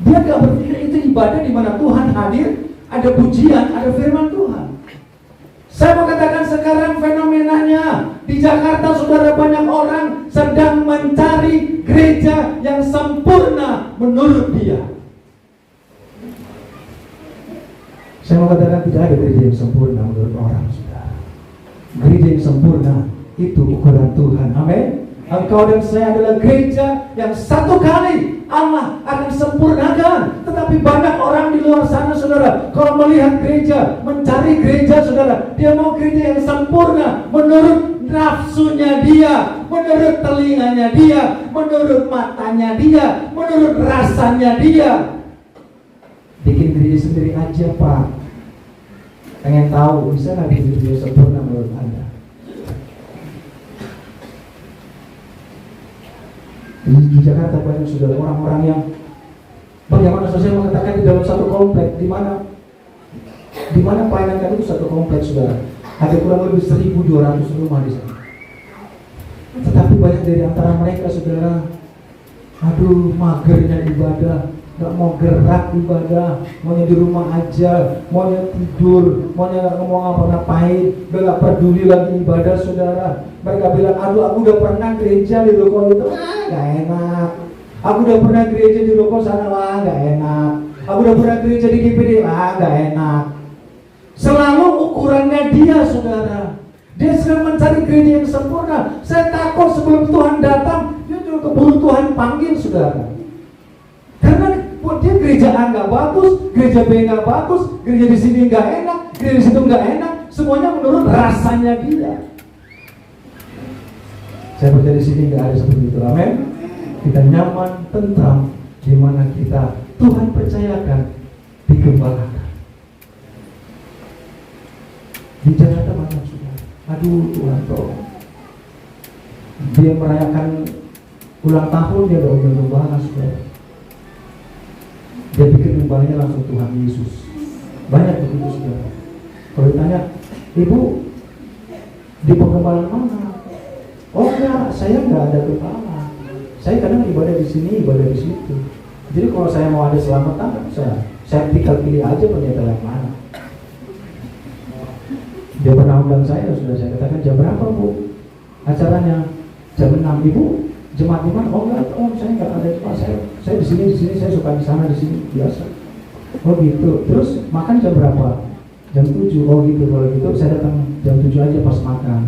Dia nggak berpikir itu ibadah di mana Tuhan hadir, ada pujian, ada firman Tuhan. Saya mau katakan sekarang fenomenanya di Jakarta, saudara, banyak orang sedang mencari gereja yang sempurna, menurut dia. Saya mau katakan tidak ada gereja yang sempurna menurut orang, saudara. Gereja yang sempurna itu ukuran Tuhan. Amin. Engkau dan saya adalah gereja yang satu kali Allah akan sempurnakan. Tetapi banyak orang di luar sana, saudara, kalau melihat gereja, mencari gereja, saudara, dia mau gereja yang sempurna menurut nafsunya dia, menurut telinganya dia, menurut matanya dia, menurut rasanya dia. Bikin gereja sendiri aja, Pak. Pengen tahu, bisa nggak bikin gereja sempurna menurut Anda? Di Jakarta banyak sudah orang-orang yang bagaimana saya mengatakan di dalam satu komplek, di mana pelayanan itu satu komplek, saudara, ada kurang lebih 1.200 rumah di sana. Tetapi banyak dari antara mereka, saudara, aduh, magernya ibadah, nggak mau gerak ibadah, maunya di rumah aja, maunya tidur, maunya nggak ngomong apa-ngapain, nggak peduli lagi ibadah, saudara. Mereka bilang, aduh, aku udah pernah gereja di ruko itu, nggak enak. Aku udah pernah gereja di ruko sana, wah nggak enak. Aku udah pernah gereja di GPD, wah nggak enak. Selalu ukurannya dia, saudara. Dia sedang mencari gereja yang sempurna. Saya takut sebelum Tuhan datang, dia juga keburu Tuhan panggil, saudara. Karena buat dia gereja A nggak bagus, gereja B nggak bagus, gereja di sini nggak enak, gereja di situ nggak enak. Semuanya menurut rasanya dia. Saya percaya di sini nggak ada seperti itu, amin. Kita nyaman, tentram, di mana kita Tuhan percayakan digembalakan. Di Jakarta banyak sudah. Aduh Tuhan tolong. Dia merayakan ulang tahun, dia ada undang gembala, sudah. Dia pikir gembalanya langsung Tuhan Yesus. Banyak begitu, sudah. Kalau ditanya, ibu di penggembalaan mana? Oh enggak, saya enggak ada gembala. Saya kadang ibadah di sini, ibadah di situ. Jadi kalau saya mau ada selamatan, saya tinggal pilih aja pendeta yang mana. Dia pernah undang saya, sudah saya katakan jam berapa bu? Acaranya jam 6. Ibu jemaat di mana? Oh enggak, saya enggak ada jemaat. Saya di sini, saya suka di sana, di sini biasa. Oh gitu. Terus makan jam berapa? Jam 7. Oh gitu. Kalau gitu saya datang jam 7 aja pas makan.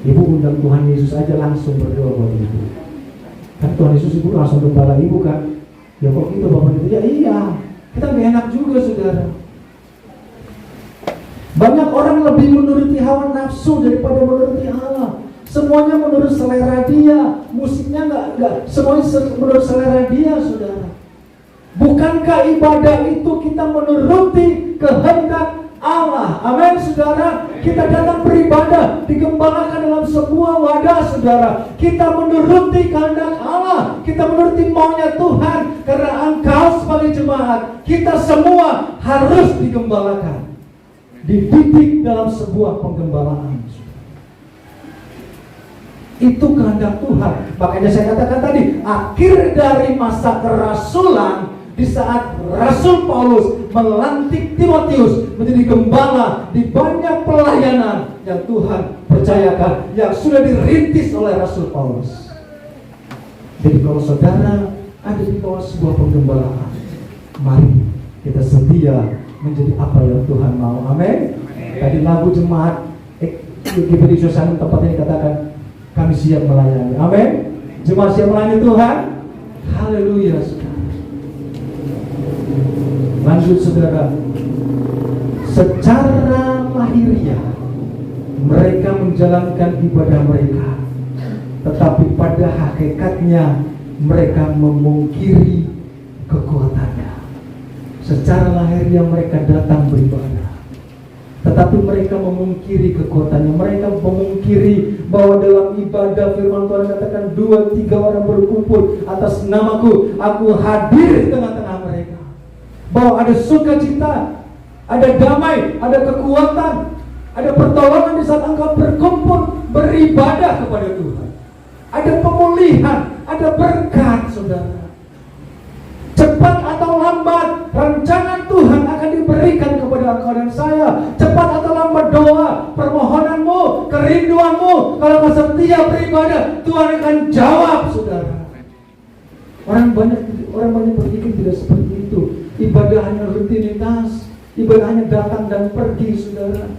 Ibu undang Tuhan Yesus aja, langsung berdoa buat ibu. Kan Tuhan Yesus ibu langsung gembala ibu kan? Ya kok gitu bapak itu? Ya iya. Kita gak enak juga, saudara. Banyak orang lebih menuruti hawa nafsu daripada menuruti Allah. Semuanya menurut selera dia. Musiknya enggak semuanya menurut selera dia, saudara. Bukankah ibadah itu kita menuruti kehendak Allah? Amin, saudara. Kita datang beribadah, digembalakan dalam sebuah wadah, saudara. Kita menuruti kehendak Allah, kita menuruti maunya Tuhan. Karena engkau sebagai jemaat, kita semua harus digembalakan, dididik dalam sebuah penggembalaan. Itu kehendak Tuhan. Makanya saya katakan tadi, akhir dari masa kerasulan, di saat Rasul Paulus melantik Timotius menjadi gembala di banyak pelayanan yang Tuhan percayakan, yang sudah dirintis oleh Rasul Paulus. Jadi kalau saudara ada di bawah sebuah penggembalaan, mari kita setia menjadi apa yang Tuhan mau. Amin. Tadi lagu jemaat di suasana tempat ini katakan, kami siap melayani. Amin. Jemaat siap melayani Tuhan. Haleluya. Lanjut, saudara. Secara lahiriah mereka menjalankan ibadah mereka, tetapi pada hakikatnya mereka memungkiri kekuatannya. Secara lahiriah mereka datang beribadah, tetapi mereka memungkiri kekuatannya. Mereka memungkiri bahwa dalam ibadah firman Tuhan katakan 2-3 orang berkumpul atas namaku, aku hadir di tengah-tengah mereka. Bahwa ada sukacita, ada damai, ada kekuatan, ada pertolongan di saat engkau berkumpul beribadah kepada Tuhan. Ada pemulihan, ada berkat, saudara. Cepat atau lambat, rancangan Tuhan akan diberikan kepada engkau dan saya. Cepat atau lambat doa, permohonanmu, kerinduanmu, kalau kau setia beribadah, Tuhan akan jawab, saudara. Orang banyak berpikir tidak seperti itu. Ibadah hanya rutinitas, ibadah hanya datang dan pergi, saudara.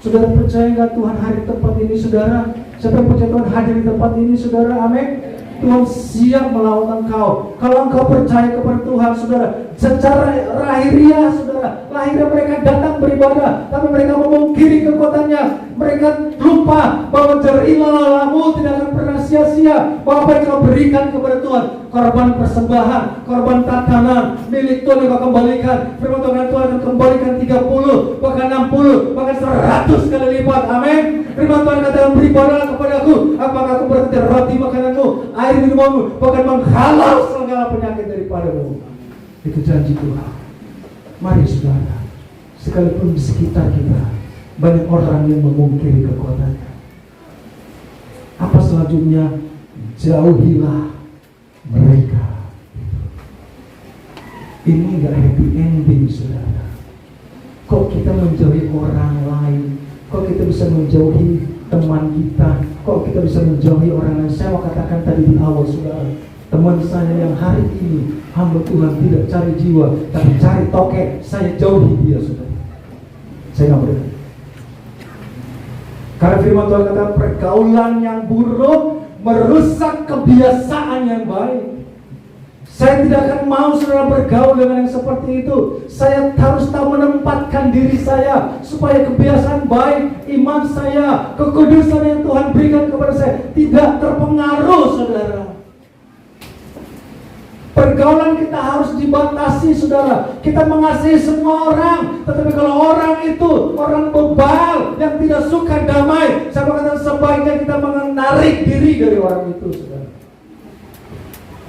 Saudara percaya nggak Tuhan hadir di tempat ini, saudara? Siapa yang percaya Tuhan hadir di tempat ini, saudara? Amin. Tuhan siap melawan engkau. Kalau engkau percaya kepada Tuhan, saudara, secara lahiriah, saudara, lahiriah mereka datang beribadah, tapi mereka memungkiri kekuatannya. Mereka lupa bahwa jerilamu tidak akan pernah sia-sia. Bahwa apa yang kau berikan kepada Tuhan, korban persembahan, korban tatanan milik Tuhan yang kau kembalikan. Firman Tuhan akan kembalikan 30, bahkan 60, bahkan 100 kali lipat. Amin. Firman Tuhan katakan, beribadahlah kepadaku, apakah aku berarti roti makananmu, air minumanmu, bahkan menghalau segala penyakit daripadamu. Itu janji Tuhan. Mari saudara, sekalipun di sekitar kita banyak orang yang memungkiri kekuatannya, apa selanjutnya? Jauhilah mereka. Ini enggak happy ending, saudara. Kok kita menjauhi orang lain? Kok kita bisa menjauhi teman kita? Kok kita bisa menjauhi orang lain? Saya mau katakan tadi di awal, saudara, teman saya yang hari ini hamba Tuhan tidak cari jiwa, tapi cari tokek, saya jauhi dia, saudara. Saya nggak berani. Karena firman Tuhan kata, pergaulan yang buruk merusak kebiasaan yang baik. Saya tidak akan mau saudara bergaul dengan yang seperti itu. Saya harus tahu menempatkan diri saya supaya kebiasaan baik, iman saya, kekudusan yang Tuhan berikan kepada saya tidak terpengaruh, saudara. Pergaulan kita harus dibatasi, saudara. Kita mengasihi semua orang, tetapi kalau orang itu orang bebal yang tidak suka damai, saya katakan sebaiknya kita menarik diri dari orang itu, saudara.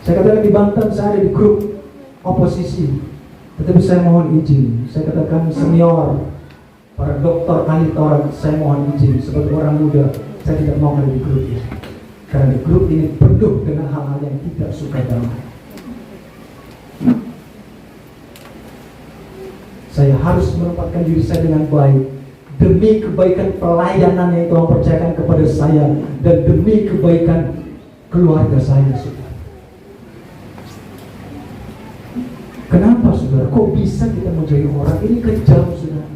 Saya katakan di Banten saya ada di grup oposisi, tetapi saya mohon izin. Saya katakan senior, para dokter ahli Taurat, saya mohon izin sebagai orang muda, saya tidak mau ada di grup ini. Karena di grup ini penuh dengan hal-hal yang tidak suka damai. Saya harus menempatkan diri saya dengan baik demi kebaikan pelayanan yang Tuhan percayakan kepada saya dan demi kebaikan keluarga saya, saudara. Kenapa, saudara? Kok bisa kita menjadi orang ini kejam, saudara?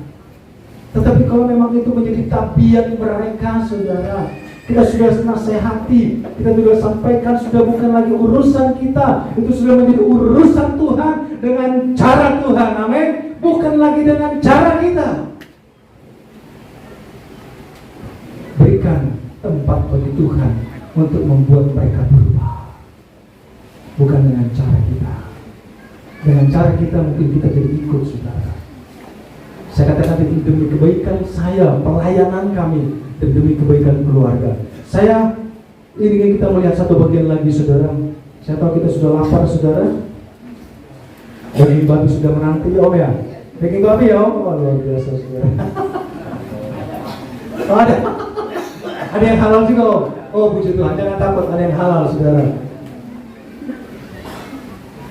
Tetapi kalau memang itu menjadi tabiat mereka, saudara, kita sudah nasihati, kita sudah sampaikan, sudah bukan lagi urusan kita, itu sudah menjadi urusan Tuhan dengan cara Tuhan, amin. Bukan lagi dengan cara kita. Berikan tempat bagi Tuhan untuk membuat mereka berubah. Bukan dengan cara kita. Dengan cara kita mungkin kita jadi ikut, saudara. Saya katakan demi kebaikan saya, pelayanan kami, dan demi kebaikan keluarga. Saya ingin kita melihat satu bagian lagi, saudara. Saya tahu kita sudah lapar, saudara. Daging babi sudah menanti, Om ya. Daging babi ya, Om. Oh, luar biasa, saudara. Oh, ada yang halal juga, Om. Oh, puji Tuhan, jangan takut, ada yang halal, saudara.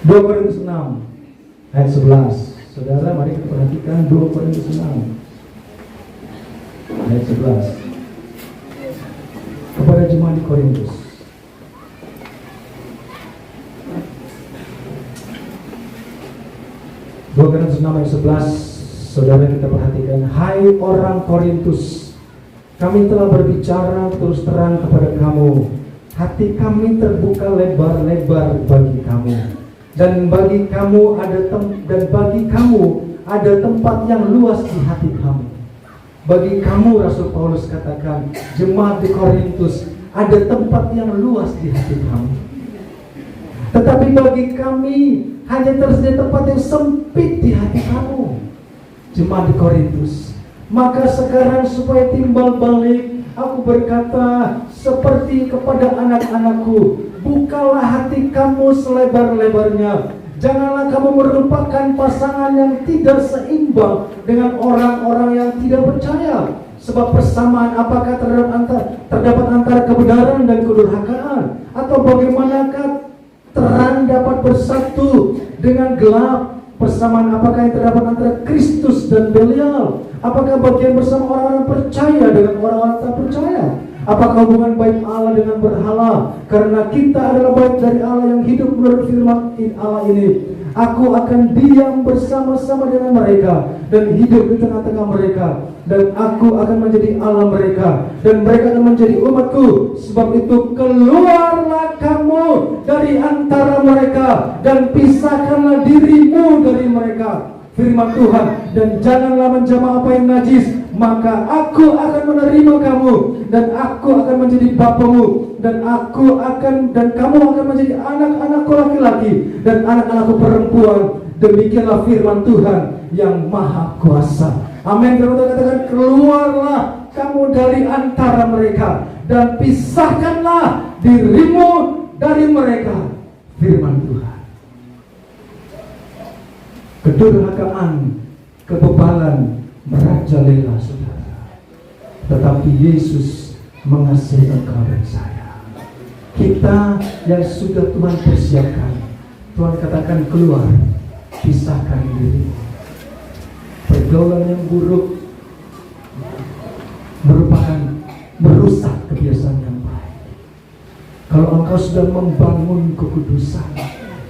2 Korintus 6 ayat 11. Saudara, mari kita perhatikan 2 Korintus 6 ayat 11. Kepada jemaat di Korintus. Dua Korintus 6 ayat 11. Saudara, kita perhatikan. Hai orang Korintus, kami telah berbicara terus terang kepada kamu. Hati kami terbuka lebar-lebar bagi kamu. Dan bagi kamu ada tempat yang luas di hati kamu. Bagi kamu, Rasul Paulus katakan, jemaat di Korintus, ada tempat yang luas di hati kamu. Tetapi bagi kami hanya tersedia tempat yang sempit di hati kamu, jemaat di Korintus. Maka sekarang supaya timbal balik, aku berkata seperti kepada anak-anakku, bukalah hati kamu selebar-lebarnya. Janganlah kamu merupakan pasangan yang tidak seimbang dengan orang-orang yang tidak percaya. Sebab persamaan apakah terdapat antara kebenaran dan kedurhakaan? Atau bagaimanakah terang dapat bersatu dengan gelap? Persamaan apakah yang terdapat antara Kristus dan Belial? Apakah bagian bersama orang-orang percaya dengan orang-orang tak percaya? Apakah hubungan baik Allah dengan berhala? Karena kita adalah baik dari Allah yang hidup menurut firman Allah ini. Aku akan diam bersama-sama dengan mereka dan hidup di tengah-tengah mereka, dan aku akan menjadi Allah mereka dan mereka akan menjadi umatku. Sebab itu keluarlah kamu dari antara mereka dan pisahkanlah dirimu dari mereka, firman Tuhan, dan janganlah menjamah apa yang najis, maka aku akan menerima kamu dan aku akan menjadi bapamu, dan kamu akan menjadi anak-anakku laki-laki dan anak-anakku perempuan. Demikianlah firman Tuhan yang Maha Kuasa. Amin. Kita katakan, keluarlah kamu dari antara mereka dan pisahkanlah dirimu dari mereka, firman Tuhan. Kedurhakaan, kebebalan merajalela, saudara. Tetapi Yesus mengasihi engkau dan saya. Kita yang sudah Tuhan persiapkan, Tuhan katakan, keluar, pisahkan diri. Pergaulan yang buruk merupakan merusak kebiasaan yang baik. Kalau engkau sudah membangun kekudusan,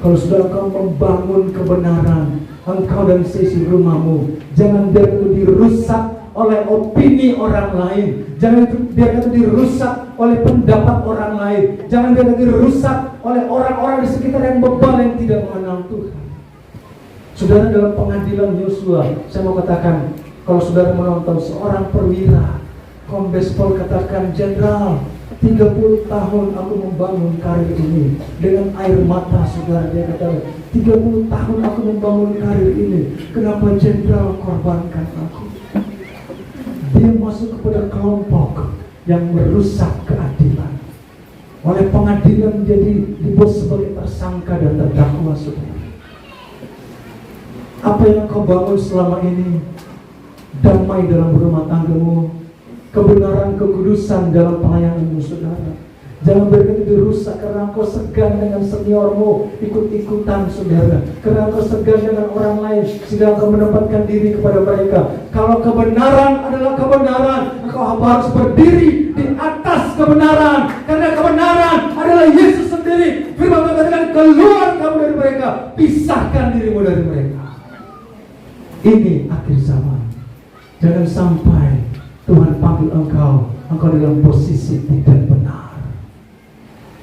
kalau sudah engkau membangun kebenaran, engkau dan sisi rumahmu, jangan biarkan itu dirusak oleh opini orang lain. Jangan biarkan itu dirusak oleh pendapat orang lain. Jangan biarkan itu dirusak oleh orang-orang di sekitar yang bebal, yang tidak mengenal Tuhan. Saudara, dalam pengadilan Yosua, saya mau katakan, kalau saudara menonton seorang perwira, Kombes Pol katakan, Jenderal, 30 tahun aku membangun karir ini dengan air mata, saudara. Dia katakan, 30 tahun aku membangun karir ini, kenapa Jenderal korbankan aku? Dia masuk kepada kelompok yang merusak keadilan. Oleh pengadilan menjadi dibuat sebagai tersangka dan terdakwa, saudara. Apa yang kau bangun selama ini? Damai dalam rumah tanggamu, kebenaran, kekudusan dalam pelayananmu, saudara. Jangan biarkan itu dirusak karena kau segan dengan seniormu, ikut-ikutan, saudara. Karena kau segan dengan orang lain, sehingga kau menempatkan diri kepada mereka. Kalau kebenaran adalah kebenaran, kau harus berdiri di atas kebenaran, karena kebenaran adalah Yesus sendiri. Firman Tuhan katakan, keluar kamu dari mereka, pisahkan dirimu dari mereka. Ini akhir zaman. Jangan sampai Tuhan panggil engkau dalam posisi tidak benar.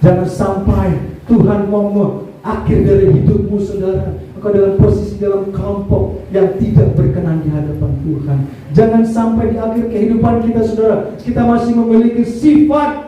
Jangan sampai Tuhan mau akhir dari hidupmu, saudara, engkau dalam posisi dalam kelompok yang tidak berkenan di hadapan Tuhan. Jangan sampai di akhir kehidupan kita, saudara, kita masih memiliki sifat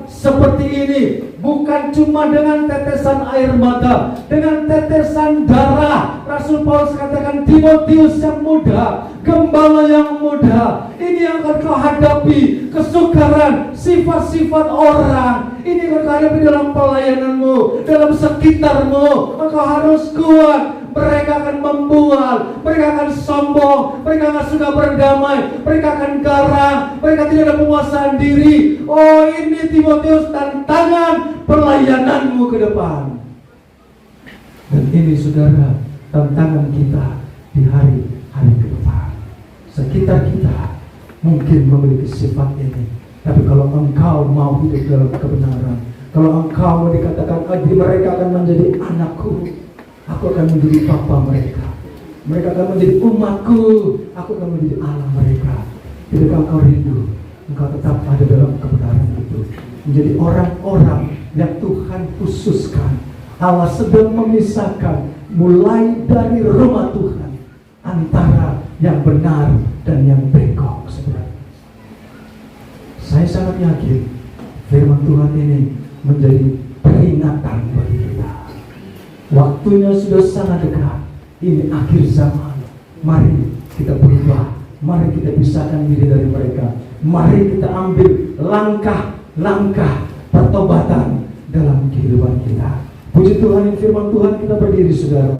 seperti ini. Bukan cuma dengan tetesan air mata, dengan tetesan darah. Rasul Paulus katakan, Timotius yang muda, gembala yang muda, ini yang akan kau hadapi. Kesukaran, sifat-sifat orang, ini yang kau hadapi dalam pelayananmu, dalam sekitarmu. Engkau harus kuat. Mereka akan membual, mereka akan sombong, mereka akan suka berdamai, mereka akan garang, mereka tidak ada penguasaan diri. Oh, ini Timotius tantangan pelayananmu ke depan. Dan ini, saudara, tantangan kita di hari-hari ke depan. Sekitar kita mungkin memiliki sifat ini, tapi kalau engkau mau hidup dalam kebenaran, kalau engkau mau dikatakan, mereka akan menjadi anakku, aku akan menjadi bapa mereka, mereka akan menjadi umatku, aku akan menjadi Allah mereka. Tidakkah engkau rindu engkau tetap ada dalam kebenaran itu, menjadi orang-orang yang Tuhan khususkan? Allah sedang memisahkan mulai dari rumah Tuhan antara yang benar dan yang bengkok, saudara. Saya sangat yakin firman Tuhan ini menjadi peringatan bagi kita. Waktunya sudah sangat dekat. Ini akhir zaman. Mari kita berubah. Mari kita pisahkan diri dari mereka. Mari kita ambil langkah-langkah pertobatan dalam kehidupan kita. Puji Tuhan, firman Tuhan, kita berdiri, saudara.